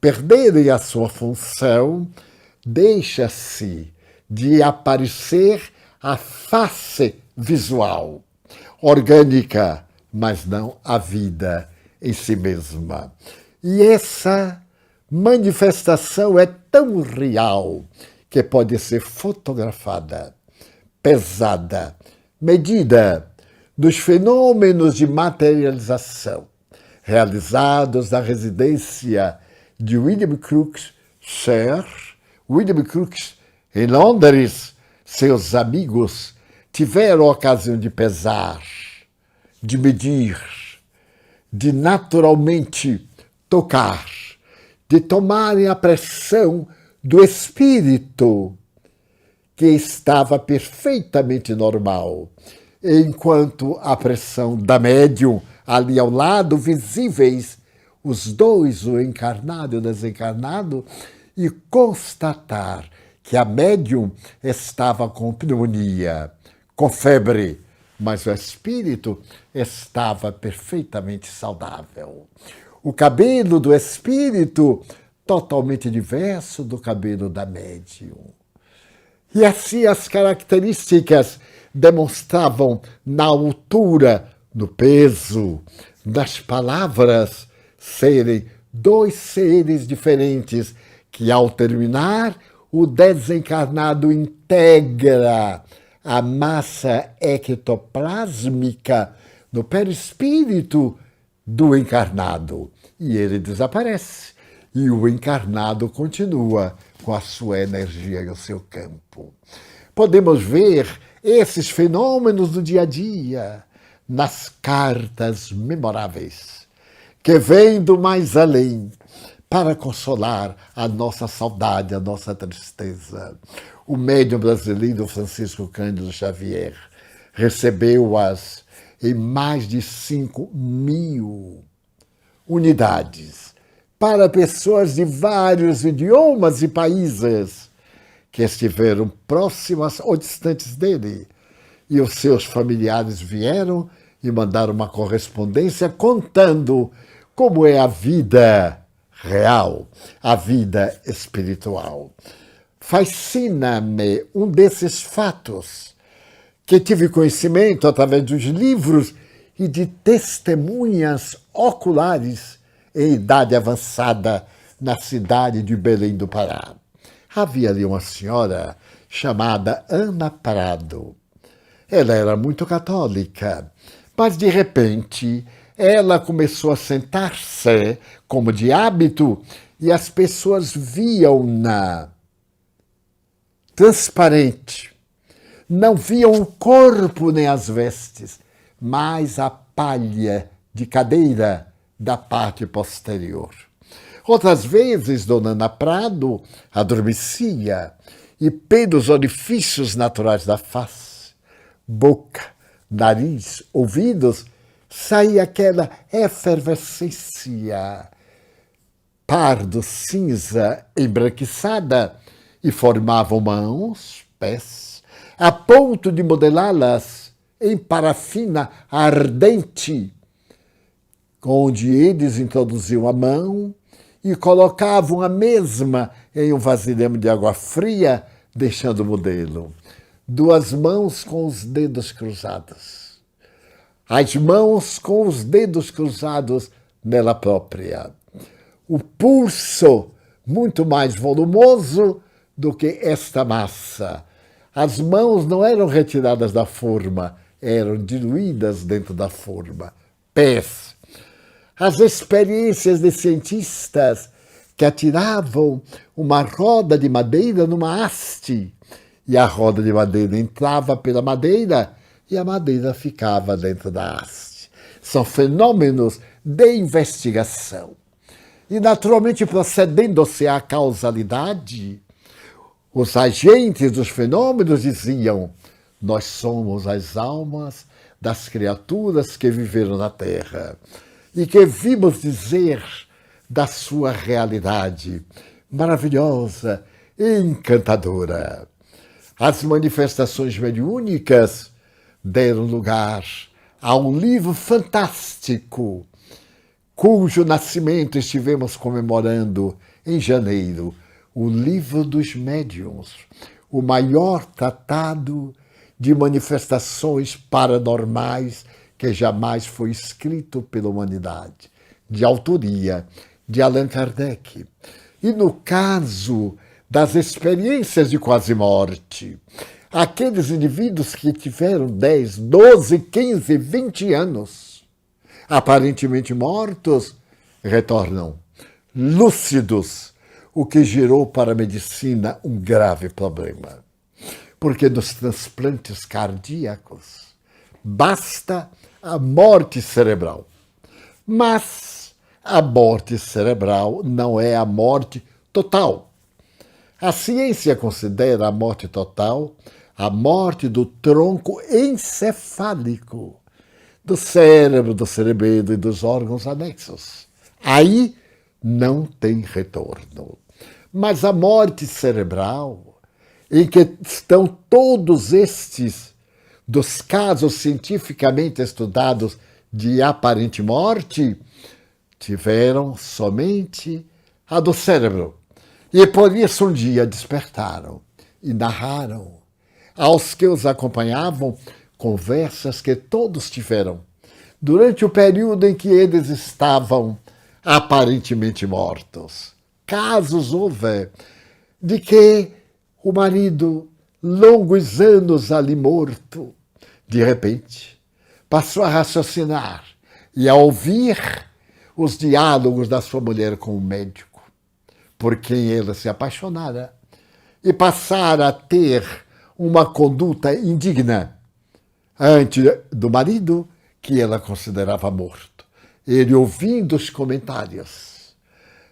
perderem a sua função, deixa-se de aparecer a face visual, orgânica, mas não a vida em si mesma. E essa manifestação é tão real que pode ser fotografada, pesada, medida dos fenômenos de materialização realizados na residência de William Crookes, Sir William Crookes, em Londres. Seus amigos tiveram a ocasião de pesar, de medir, de naturalmente tocar, de tomarem a pressão do espírito, que estava perfeitamente normal, enquanto a pressão da médium, ali ao lado, visíveis, os dois, o encarnado e o desencarnado, e constatar que a médium estava com pneumonia, com febre, mas o espírito estava perfeitamente saudável. O cabelo do espírito totalmente diverso do cabelo da médium. E assim as características demonstravam na altura, no peso, das palavras, serem dois seres diferentes que, ao terminar, o desencarnado integra a massa ectoplásmica no perispírito do encarnado e ele desaparece. E o encarnado continua com a sua energia e o seu campo. Podemos ver esses fenômenos do dia a dia, nas cartas memoráveis, que vêm do mais além, para consolar a nossa saudade, a nossa tristeza. O médium brasileiro Francisco Cândido Xavier recebeu-as em mais de 5.000 unidades para pessoas de vários idiomas e países que estiveram próximas ou distantes dele. E os seus familiares vieram e mandaram uma correspondência contando como é a vida real, a vida espiritual. Fascina-me um desses fatos que tive conhecimento através dos livros e de testemunhas oculares em idade avançada na cidade de Belém do Pará. Havia ali uma senhora chamada Ana Prado. Ela era muito católica, mas de repente ela começou a sentar-se como de hábito e as pessoas viam-na transparente. Não viam o corpo nem as vestes, mas a palha de cadeira da parte posterior. Outras vezes, Dona Ana Prado adormecia e pelos orifícios naturais da face, boca, nariz, ouvidos, saía aquela efervescência pardo-cinza embranquiçada e formavam mãos, pés, a ponto de modelá-las em parafina ardente, onde eles introduziam a mão e colocavam a mesma em um vasilhame de água fria, deixando o modelo. 2 mãos com os dedos cruzados. As mãos com os dedos cruzados nela própria. O pulso muito mais volumoso do que esta massa. As mãos não eram retiradas da forma, eram diluídas dentro da forma. Pés. As experiências de cientistas que atiravam uma roda de madeira numa haste, e a roda de madeira entrava pela madeira e a madeira ficava dentro da haste. São fenômenos de investigação. E, naturalmente, procedendo-se à causalidade, os agentes dos fenômenos diziam: nós somos as almas das criaturas que viveram na Terra e que vimos dizer da sua realidade maravilhosa e encantadora. As manifestações mediúnicas deram lugar a um livro fantástico, cujo nascimento estivemos comemorando em janeiro, o Livro dos Médiuns, o maior tratado de manifestações paranormais que jamais foi escrito pela humanidade, de autoria de Allan Kardec. E no caso das experiências de quase-morte, aqueles indivíduos que tiveram 10, 12, 15, 20 anos, aparentemente mortos, retornam lúcidos, o que gerou para a medicina um grave problema. Porque nos transplantes cardíacos basta a morte cerebral. Mas a morte cerebral não é a morte total. A ciência considera a morte total a morte do tronco encefálico, do cérebro, do cerebelo e dos órgãos anexos. Aí não tem retorno. Mas a morte cerebral, em que estão todos estes dos casos cientificamente estudados de aparente morte, tiveram somente a do cérebro. E por isso um dia despertaram e narraram aos que os acompanhavam conversas que todos tiveram durante o período em que eles estavam aparentemente mortos. Casos houve de que o marido, longos anos ali morto, de repente passou a raciocinar e a ouvir os diálogos da sua mulher com o médico, por quem ela se apaixonara, e passara a ter uma conduta indigna ante do marido, que ela considerava morto. Ele ouvindo os comentários,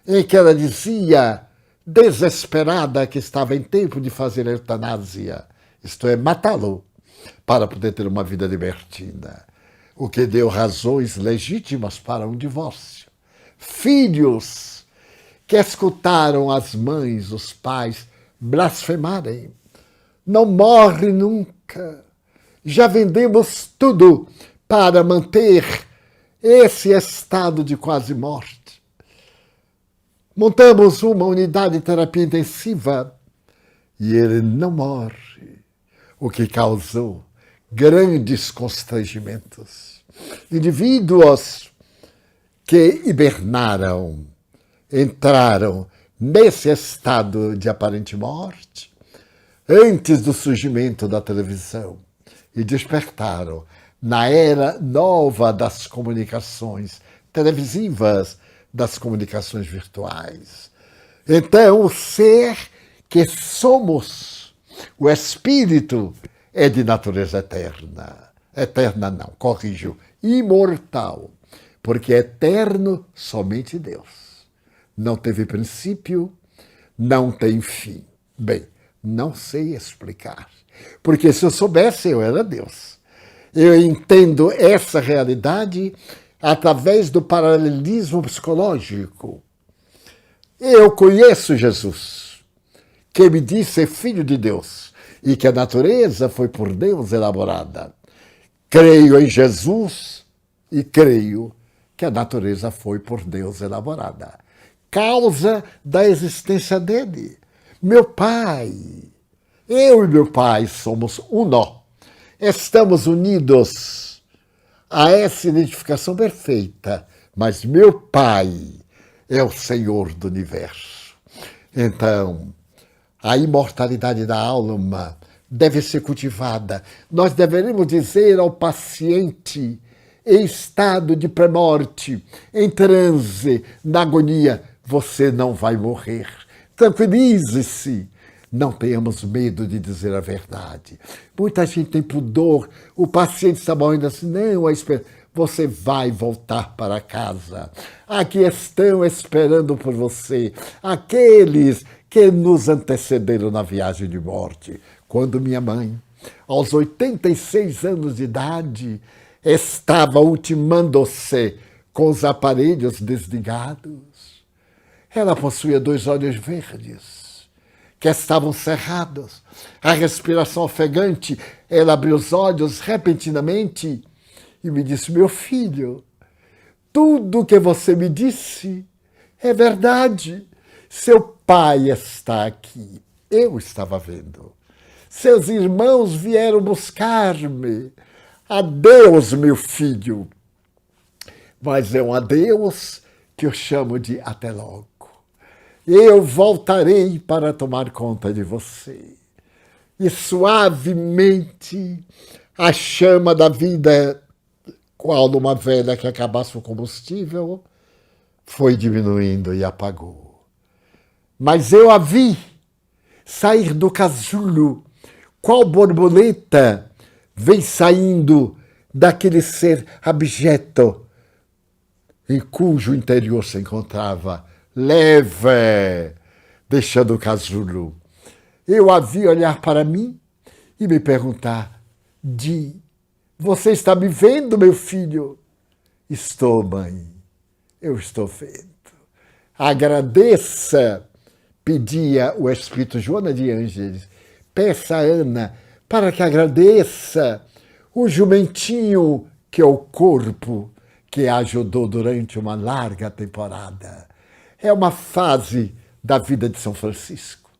em que ela dizia, desesperada, que estava em tempo de fazer a eutanásia, isto é, matá-lo, para poder ter uma vida libertina, o que deu razões legítimas para um divórcio. Filhos que escutaram as mães, os pais blasfemarem. Não morre nunca. Já vendemos tudo para manter esse estado de quase morte. Montamos uma unidade de terapia intensiva e ele não morre, o que causou grandes constrangimentos. Indivíduos que hibernaram, entraram nesse estado de aparente morte antes do surgimento da televisão e despertaram na era nova das comunicações televisivas, das comunicações virtuais. Então, o ser que somos, o espírito, é de natureza eterna. Eterna não, corrijo, imortal. Porque é eterno somente Deus. Não teve princípio, não tem fim. Bem, não sei explicar. Porque se eu soubesse, eu era Deus. Eu entendo essa realidade através do paralelismo psicológico. Eu conheço Jesus, que me disse ser filho de Deus e que a natureza foi por Deus elaborada. Creio em Jesus e creio que a natureza foi por Deus elaborada. Causa da existência dele. Meu pai, eu e meu pai somos uno. Estamos unidos a essa identificação perfeita, mas meu pai é o Senhor do universo. Então, a imortalidade da alma deve ser cultivada. Nós deveríamos dizer ao paciente em estado de pré-morte, em transe, na agonia, você não vai morrer. Tranquilize-se. Não tenhamos medo de dizer a verdade. Muita gente tem pudor. O paciente está morrendo assim, não, você vai voltar para casa. Aqui estão esperando por você aqueles que nos antecederam na viagem de morte. Quando minha mãe, aos 86 anos de idade, estava ultimando-se com os aparelhos desligados, ela possuía 2 olhos verdes que estavam cerrados. A respiração ofegante, ela abriu os olhos repentinamente e me disse, meu filho, tudo que você me disse é verdade. Seu pai está aqui. Eu estava vendo. Seus irmãos vieram buscar-me. Adeus, meu filho. Mas é um adeus que eu chamo de até logo. Eu voltarei para tomar conta de você. E suavemente a chama da vida, qual numa velha que acabasse o combustível, foi diminuindo e apagou. Mas eu a vi sair do casulo, qual borboleta vem saindo daquele ser abjeto em cujo interior se encontrava leve, deixando o casulo. Eu a vi olhar para mim e me perguntar, você está me vendo, meu filho? Estou, mãe, eu estou vendo. Agradeça, pedia o Espírito Joana de Ângeles, peça a Ana para que agradeça o jumentinho que é o corpo que a ajudou durante uma larga temporada. É uma fase da vida de São Francisco.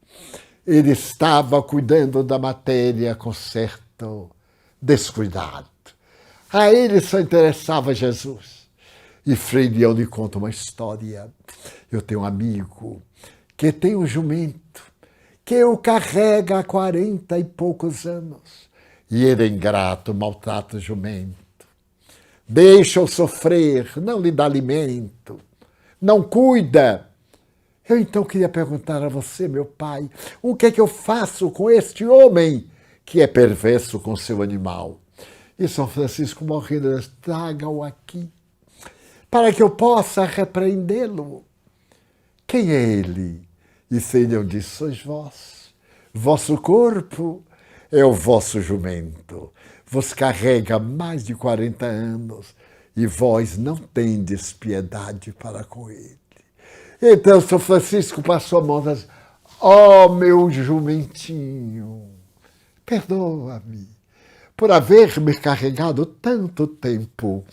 Ele estava cuidando da matéria com certo descuidado. A ele só interessava Jesus. E Frei Leão lhe conta uma história. Eu tenho um amigo que tem um jumento que o carrega há 40 e poucos anos. E ele é ingrato, maltrata o jumento. Deixa-o sofrer, não lhe dá alimento. Não cuida. Eu então queria perguntar a você, meu pai, o que é que eu faço com este homem que é perverso com seu animal? E São Francisco morrendo, traga-o aqui, para que eu possa repreendê-lo. Quem é ele? E Senhor disse, sois vós. Vosso corpo é o vosso jumento. Vos carrega mais de 40 anos e vós não tendes piedade para com ele. Então São Francisco passou a mão e disse, ó meu jumentinho, perdoa-me por haver me carregado tanto tempo.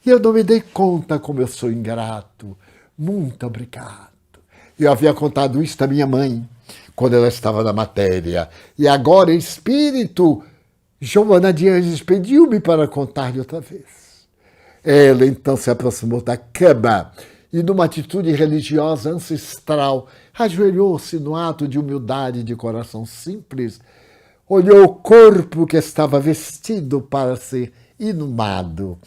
E eu não me dei conta como eu sou ingrato. Muito obrigado. Eu havia contado isso à minha mãe, quando ela estava na matéria. E agora, em espírito, Joana de Anjos pediu-me para contar-lhe outra vez. Ela então se aproximou da cama e, numa atitude religiosa ancestral, ajoelhou-se no ato de humildade de coração simples, olhou o corpo que estava vestido para ser inumado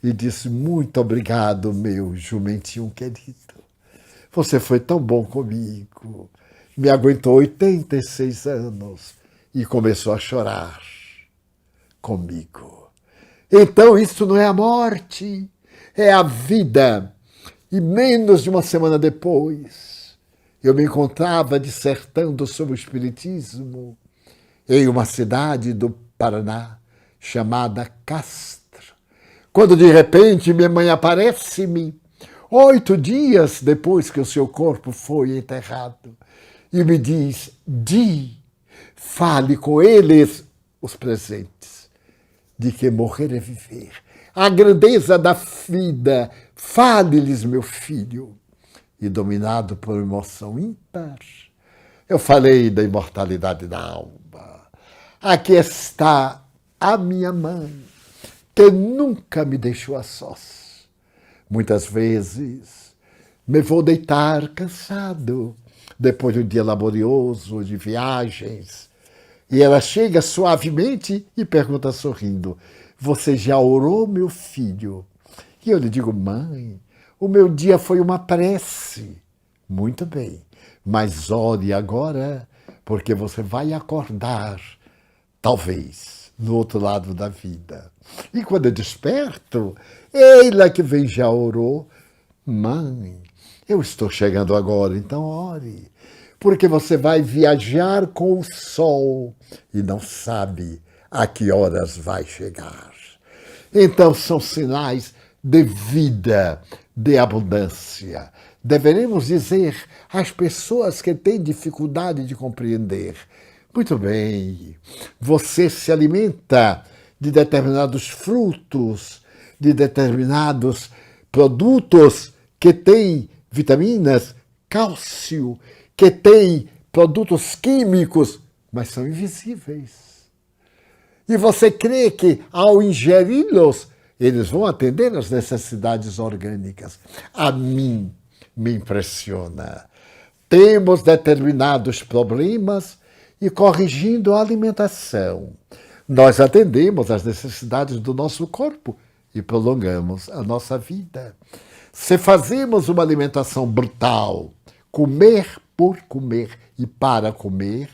e disse, muito obrigado, meu jumentinho querido. Você foi tão bom comigo. Me aguentou 86 anos e começou a chorar comigo. Então isso não é a morte, é a vida. E menos de uma semana depois, eu me encontrava dissertando sobre o Espiritismo em uma cidade do Paraná chamada Castro, quando de repente minha mãe aparece-me 8 dias depois que o seu corpo foi enterrado e me diz, Di, fale com eles, os presentes, de que morrer é viver. A grandeza da vida, fale-lhes, meu filho. E dominado por emoção ímpar, eu falei da imortalidade da alma. Aqui está a minha mãe, que nunca me deixou a sós. Muitas vezes me vou deitar cansado, depois de um dia laborioso, de viagens, e ela chega suavemente e pergunta sorrindo, você já orou, meu filho? E eu lhe digo, mãe, o meu dia foi uma prece. Muito bem, mas ore agora, porque você vai acordar, talvez, no outro lado da vida. E quando eu desperto, ela que vem já orou. Mãe, eu estou chegando agora, então ore. Porque você vai viajar com o sol e não sabe a que horas vai chegar. Então são sinais de vida, de abundância. Deveremos dizer às pessoas que têm dificuldade de compreender, muito bem, você se alimenta de determinados frutos, de determinados produtos que têm vitaminas, cálcio, que têm produtos químicos, mas são invisíveis. E você crê que ao ingeri-los, eles vão atender às necessidades orgânicas. A mim me impressiona. Temos determinados problemas e corrigindo a alimentação, nós atendemos às necessidades do nosso corpo e prolongamos a nossa vida. Se fazemos uma alimentação brutal, comer por comer e para comer,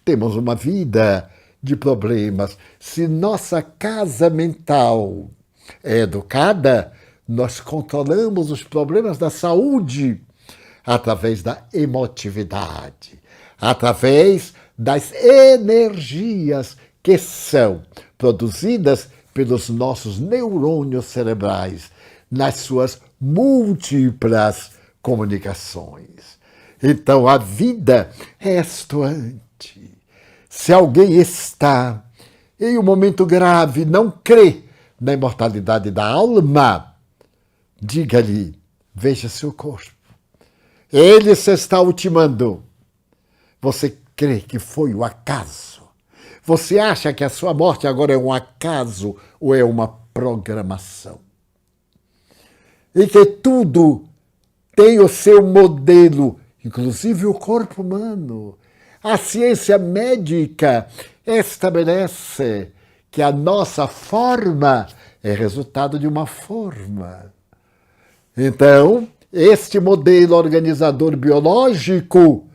temos uma vida de problemas. Se nossa casa mental é educada, nós controlamos os problemas da saúde através da emotividade, através das energias que são produzidas pelos nossos neurônios cerebrais nas suas múltiplas comunicações. Então, a vida é estuante. Se alguém está em um momento grave, não crê na imortalidade da alma, diga-lhe, veja seu corpo. Ele se está ultimando. Você crê que foi o acaso? Você acha que a sua morte agora é um acaso ou é uma programação? E que tudo tem o seu modelo, inclusive o corpo humano. A ciência médica estabelece que a nossa forma é resultado de uma forma. Então, este modelo organizador biológico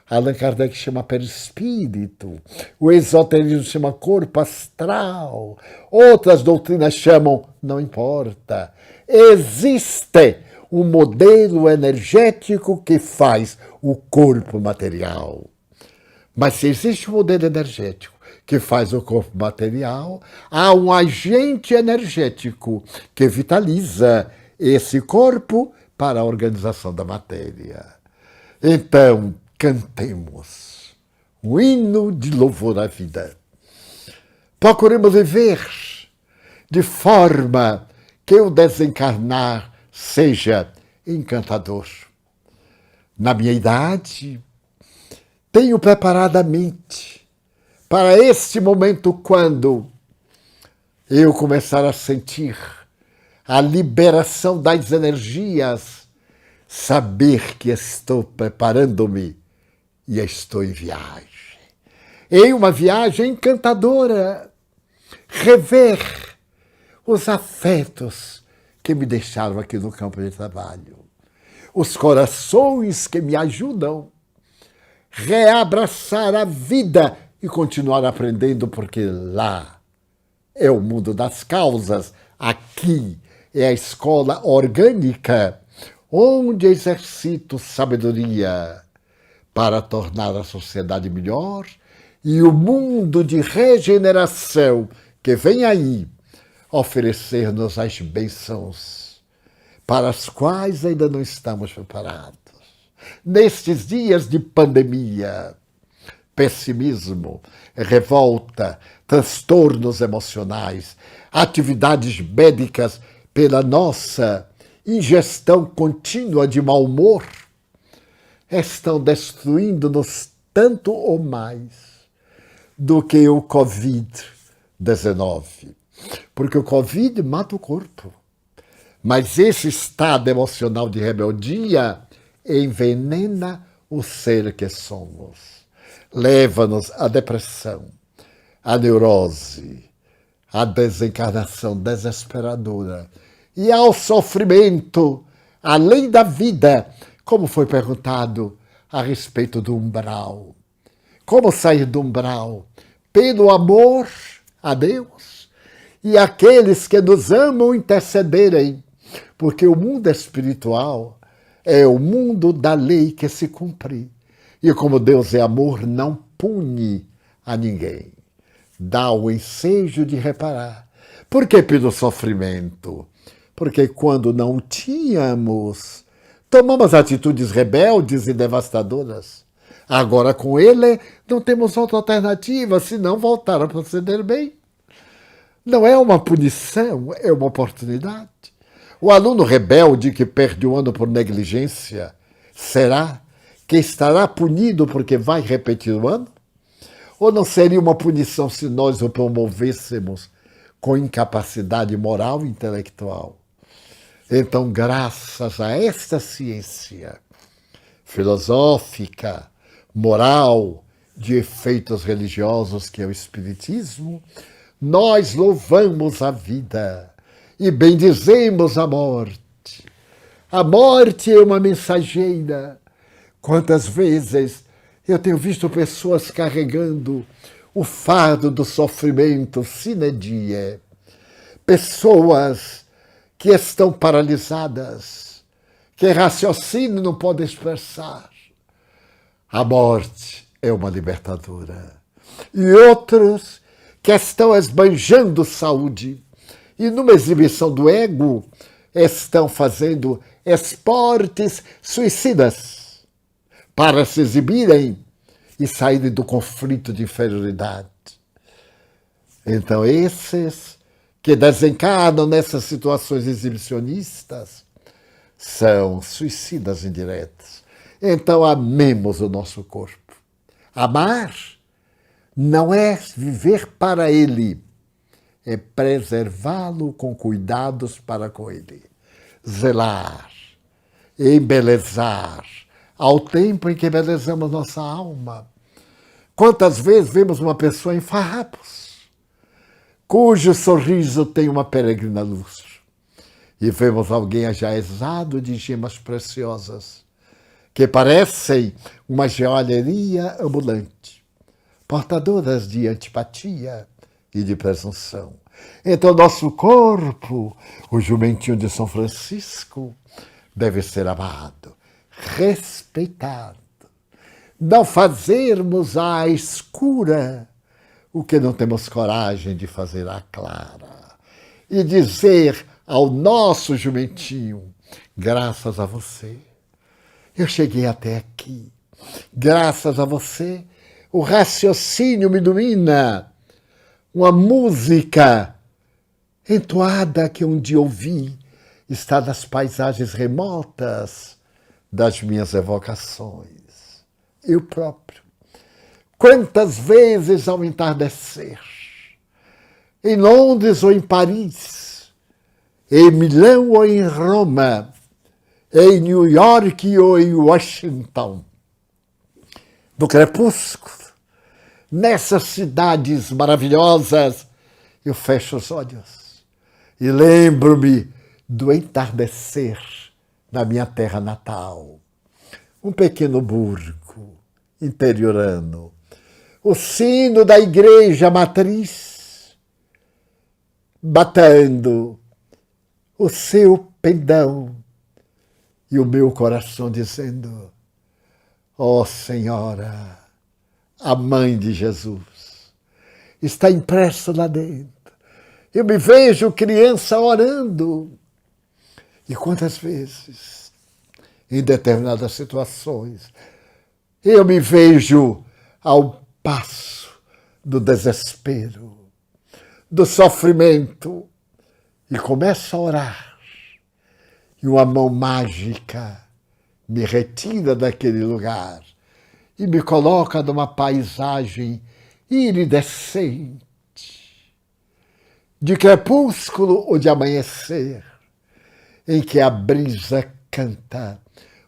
Allan Kardec chama perispírito, o esoterismo chama corpo astral, outras doutrinas chamam, não importa. Existe um modelo energético que faz o corpo material. Mas se existe um modelo energético que faz o corpo material, há um agente energético que vitaliza esse corpo para a organização da matéria. Então, cantemos o hino de louvor à vida. Procuremos viver de forma que o desencarnar seja encantador. Na minha idade, tenho preparado a mente para este momento quando eu começar a sentir a liberação das energias, saber que estou preparando-me e estou em viagem. Em uma viagem encantadora, rever os afetos que me deixaram aqui no campo de trabalho, os corações que me ajudam, reabraçar a vida e continuar aprendendo, porque lá é o mundo das causas, aqui é a escola orgânica, onde exercito sabedoria para tornar a sociedade melhor e o mundo de regeneração que vem aí oferecer-nos as bênçãos para as quais ainda não estamos preparados. Nestes dias de pandemia, pessimismo, revolta, transtornos emocionais, atividades médicas pela nossa ingestão contínua de mau humor, estão destruindo-nos tanto ou mais do que o Covid-19. Porque o Covid mata o corpo. Mas esse estado emocional de rebeldia envenena o ser que somos. Leva-nos à depressão, à neurose, à desencarnação desesperadora e ao sofrimento, além da vida, como foi perguntado a respeito do umbral. Como sair do umbral? Pelo amor a Deus e aqueles que nos amam intercederem, porque o mundo espiritual é o mundo da lei que se cumpre. E como Deus é amor, não pune a ninguém. Dá o ensejo de reparar. Por que pelo sofrimento? Porque quando não tínhamos, tomamos atitudes rebeldes e devastadoras. Agora com ele não temos outra alternativa senão voltar a proceder bem. Não é uma punição, é uma oportunidade. O aluno rebelde que perde o ano por negligência, será que estará punido porque vai repetir o ano? Ou não seria uma punição se nós o promovêssemos com incapacidade moral e intelectual? Então, graças a esta ciência filosófica, moral, de efeitos religiosos que é o Espiritismo, nós louvamos a vida e bendizemos a morte. A morte é uma mensageira. Quantas vezes eu tenho visto pessoas carregando o fardo do sofrimento sine die, pessoas que estão paralisadas, que raciocínio não podem expressar. A morte é uma libertadora. E outros que estão esbanjando saúde e numa exibição do ego estão fazendo esportes suicidas para se exibirem e saírem do conflito de inferioridade. Então esses que desencarnam nessas situações exibicionistas são suicidas indiretos. Então amemos o nosso corpo. Amar não é viver para ele, é preservá-lo com cuidados para com ele. Zelar, embelezar, ao tempo em que embelezamos nossa alma. Quantas vezes vemos uma pessoa em farrapos, cujo sorriso tem uma peregrina luz, e vemos alguém ajaezado de gemas preciosas, que parecem uma joalheria ambulante, portadoras de antipatia e de presunção. Então, nosso corpo, o jumentinho de São Francisco, deve ser amado, respeitado. Não fazermos à escura o que não temos coragem de fazer à clara. E dizer ao nosso jumentinho, graças a você, eu cheguei até aqui. Graças a você, o raciocínio me domina. Uma música entoada que um dia ouvi está nas paisagens remotas das minhas evocações. Eu próprio. Quantas vezes ao entardecer, em Londres ou em Paris, em Milão ou em Roma, em New York ou em Washington, no crepúsculo, nessas cidades maravilhosas, eu fecho os olhos e lembro-me do entardecer na minha terra natal. Um pequeno burgo interiorano, o sino da igreja matriz, batendo o seu pendão e o meu coração dizendo, ó Senhora, a mãe de Jesus, está impresso lá dentro. Eu me vejo criança orando. E quantas vezes, em determinadas situações, eu me vejo ao passo do desespero, do sofrimento, e começo a orar. E uma mão mágica me retira daquele lugar e me coloca numa paisagem iridescente, de crepúsculo ou de amanhecer, em que a brisa canta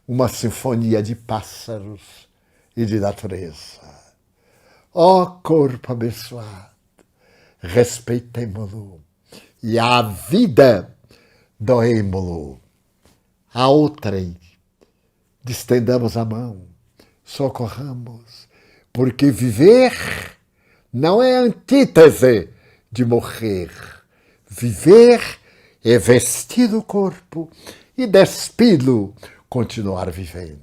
uma sinfonia de pássaros e de natureza. Ó corpo abençoado, respeitemo-lo, e a vida doemo-lo. A outrem, distendamos a mão, socorramos, porque viver não é antítese de morrer. Viver é vestir o corpo e despido continuar vivendo.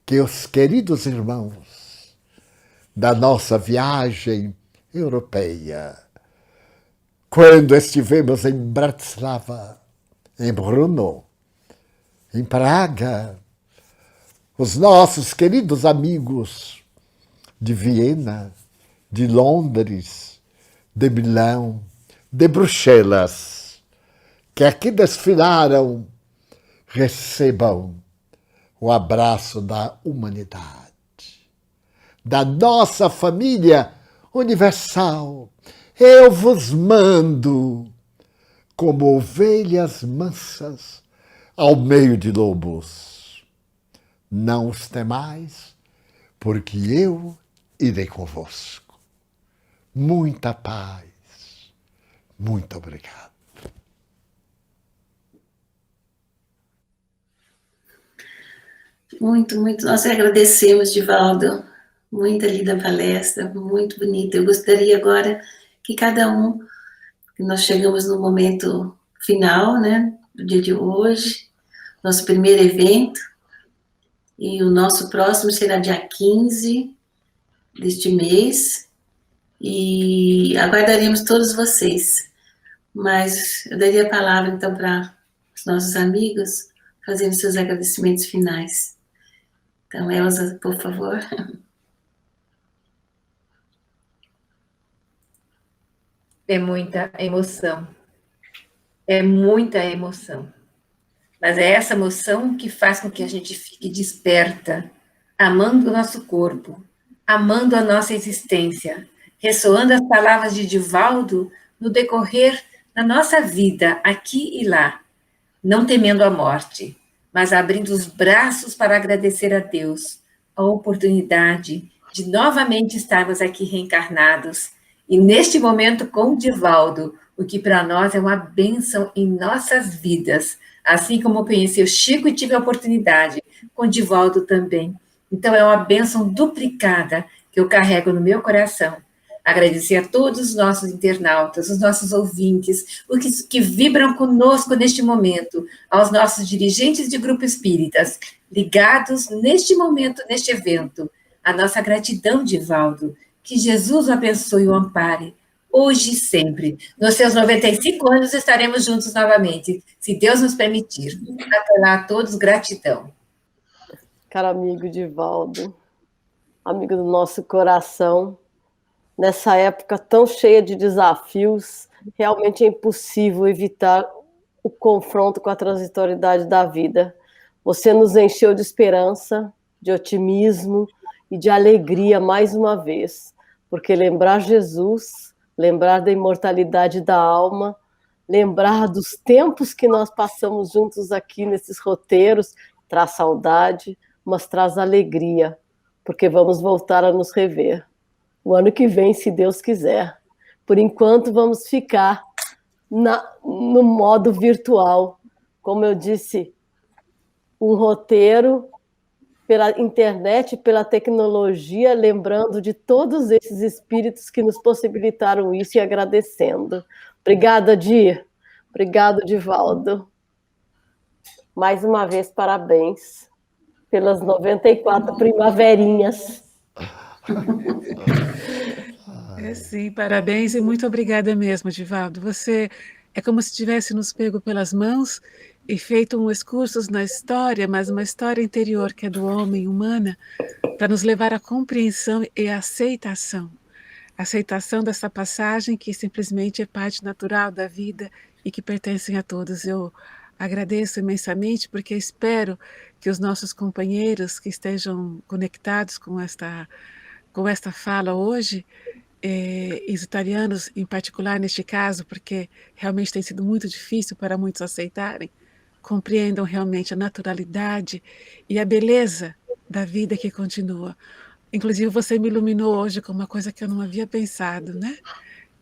Que os queridos irmãos da nossa viagem europeia, quando estivemos em Bratislava, em Brno, em Praga, os nossos queridos amigos de Viena, de Londres, de Milão, de Bruxelas, que aqui desfilaram, recebam o abraço da humanidade, da nossa família universal. Eu vos mando como ovelhas mansas ao meio de lobos. Não os temais, porque eu irei convosco. Muita paz. Muito obrigado. Muito, muito. Nós agradecemos, Divaldo. Muito linda a palestra, muito bonita. Eu gostaria agora que cada um, que nós chegamos no momento final, né, do dia de hoje, nosso primeiro evento, e o nosso próximo será dia 15 deste mês, e aguardaremos todos vocês. Mas eu daria a palavra, então, para os nossos amigos fazerem seus agradecimentos finais. Então, Elza, por favor. É muita emoção. É muita emoção. Mas é essa emoção que faz com que a gente fique desperta, amando o nosso corpo, amando a nossa existência, ressoando as palavras de Divaldo no decorrer da nossa vida, aqui e lá, não temendo a morte, mas abrindo os braços para agradecer a Deus a oportunidade de novamente estarmos aqui reencarnados, e neste momento com Divaldo, o que para nós é uma bênção em nossas vidas, assim como eu conheci o Chico e tive a oportunidade, com o Divaldo também. Então, é uma bênção duplicada que eu carrego no meu coração. Agradecer a todos os nossos internautas, os nossos ouvintes, os que vibram conosco neste momento, aos nossos dirigentes de grupo espíritas, ligados neste momento, neste evento. A nossa gratidão, Divaldo. Que Jesus o abençoe e o ampare, hoje e sempre. Nos seus 95 anos estaremos juntos novamente, se Deus nos permitir. Até lá a todos, gratidão. Caro amigo Divaldo, amigo do nosso coração, nessa época tão cheia de desafios, realmente é impossível evitar o confronto com a transitoriedade da vida. Você nos encheu de esperança, de otimismo e de alegria mais uma vez, porque lembrar Jesus, lembrar da imortalidade da alma, lembrar dos tempos que nós passamos juntos aqui nesses roteiros, traz saudade, mas traz alegria, porque vamos voltar a nos rever. O ano que vem, se Deus quiser. Por enquanto, vamos ficar no modo virtual. Como eu disse, um roteiro pela internet, pela tecnologia, lembrando de todos esses espíritos que nos possibilitaram isso e agradecendo. Obrigada, Di. Obrigado, Divaldo. Mais uma vez, parabéns pelas 94 primaverinhas. Sim, parabéns e muito obrigada mesmo, Divaldo. Você é como se tivesse nos pego pelas mãos e feito um excursus na história, mas uma história interior que é do homem, humana, para nos levar à compreensão e à aceitação. Aceitação dessa passagem que simplesmente é parte natural da vida e que pertencem a todos. Eu agradeço imensamente porque espero que os nossos companheiros que estejam conectados com esta fala hoje, os italianos em particular neste caso, porque realmente tem sido muito difícil para muitos aceitarem, compreendam realmente a naturalidade e a beleza da vida que continua. Inclusive você me iluminou hoje com uma coisa que eu não havia pensado, né?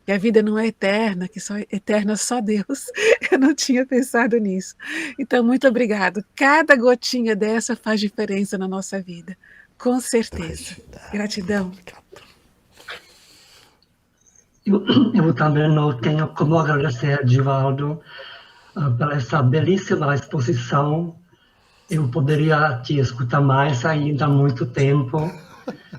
Que a vida não é eterna, que só é eterna só Deus. Eu não tinha pensado nisso. Então, muito obrigado. Cada gotinha dessa faz diferença na nossa vida. Com certeza. Gratidão. Eu também não tenho como agradecer, Divaldo, pela essa belíssima exposição. Eu poderia te escutar mais ainda há muito tempo.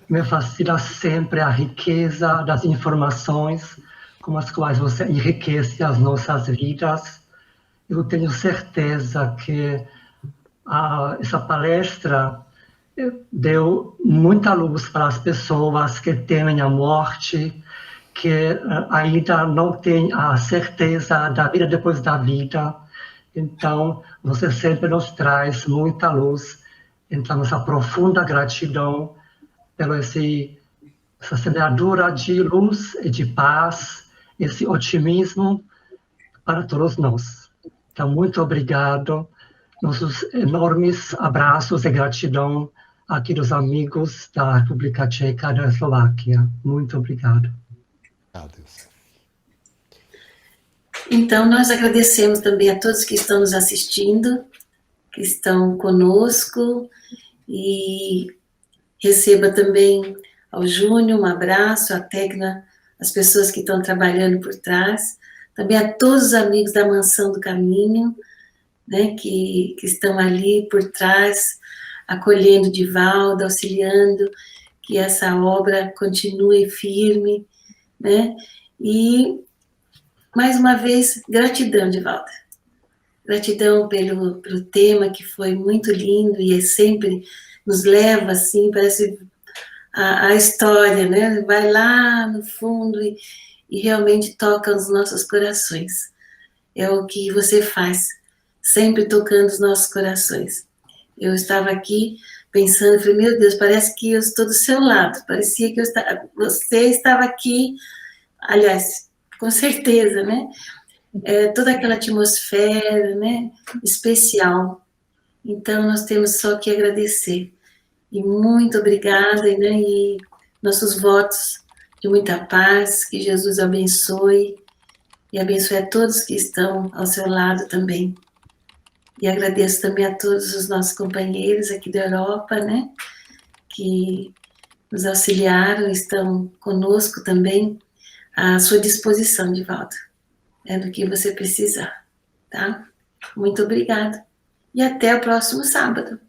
Me fascina sempre a riqueza das informações com as quais você enriquece as nossas vidas. Eu tenho certeza que essa palestra deu muita luz para as pessoas que temem a morte, que ainda não têm a certeza da vida depois da vida. Então, você sempre nos traz muita luz. Então, essa profunda gratidão pela essa semeadura de luz e de paz, esse otimismo para todos nós. Então, muito obrigado. Nossos enormes abraços e gratidão aqui dos amigos da República Tcheca e da Eslováquia. Muito obrigado. Então, nós agradecemos também a todos que estão nos assistindo, que estão conosco, e receba também ao Júnior um abraço, a Tecna, as pessoas que estão trabalhando por trás, também a todos os amigos da Mansão do Caminho, né, que estão ali por trás, acolhendo Divaldo, auxiliando, que essa obra continue firme, né, e, mais uma vez, gratidão, Divaldo. Gratidão pelo tema, que foi muito lindo, e sempre nos leva, assim, parece a história, né, vai lá no fundo e realmente toca os nossos corações. É o que você faz, sempre tocando os nossos corações. Eu estava aqui pensando, falei, meu Deus, parece que eu estou do seu lado, parecia que você estava aqui, aliás, com certeza, né? Toda aquela atmosfera, né, especial. Então, nós temos só que agradecer. E muito obrigada, né, e nossos votos de muita paz, que Jesus abençoe, e abençoe a todos que estão ao seu lado também. E agradeço também a todos os nossos companheiros aqui da Europa, né, que nos auxiliaram, estão conosco também, à sua disposição, Divaldo, do que você precisar, tá? Muito obrigada. E até o próximo sábado.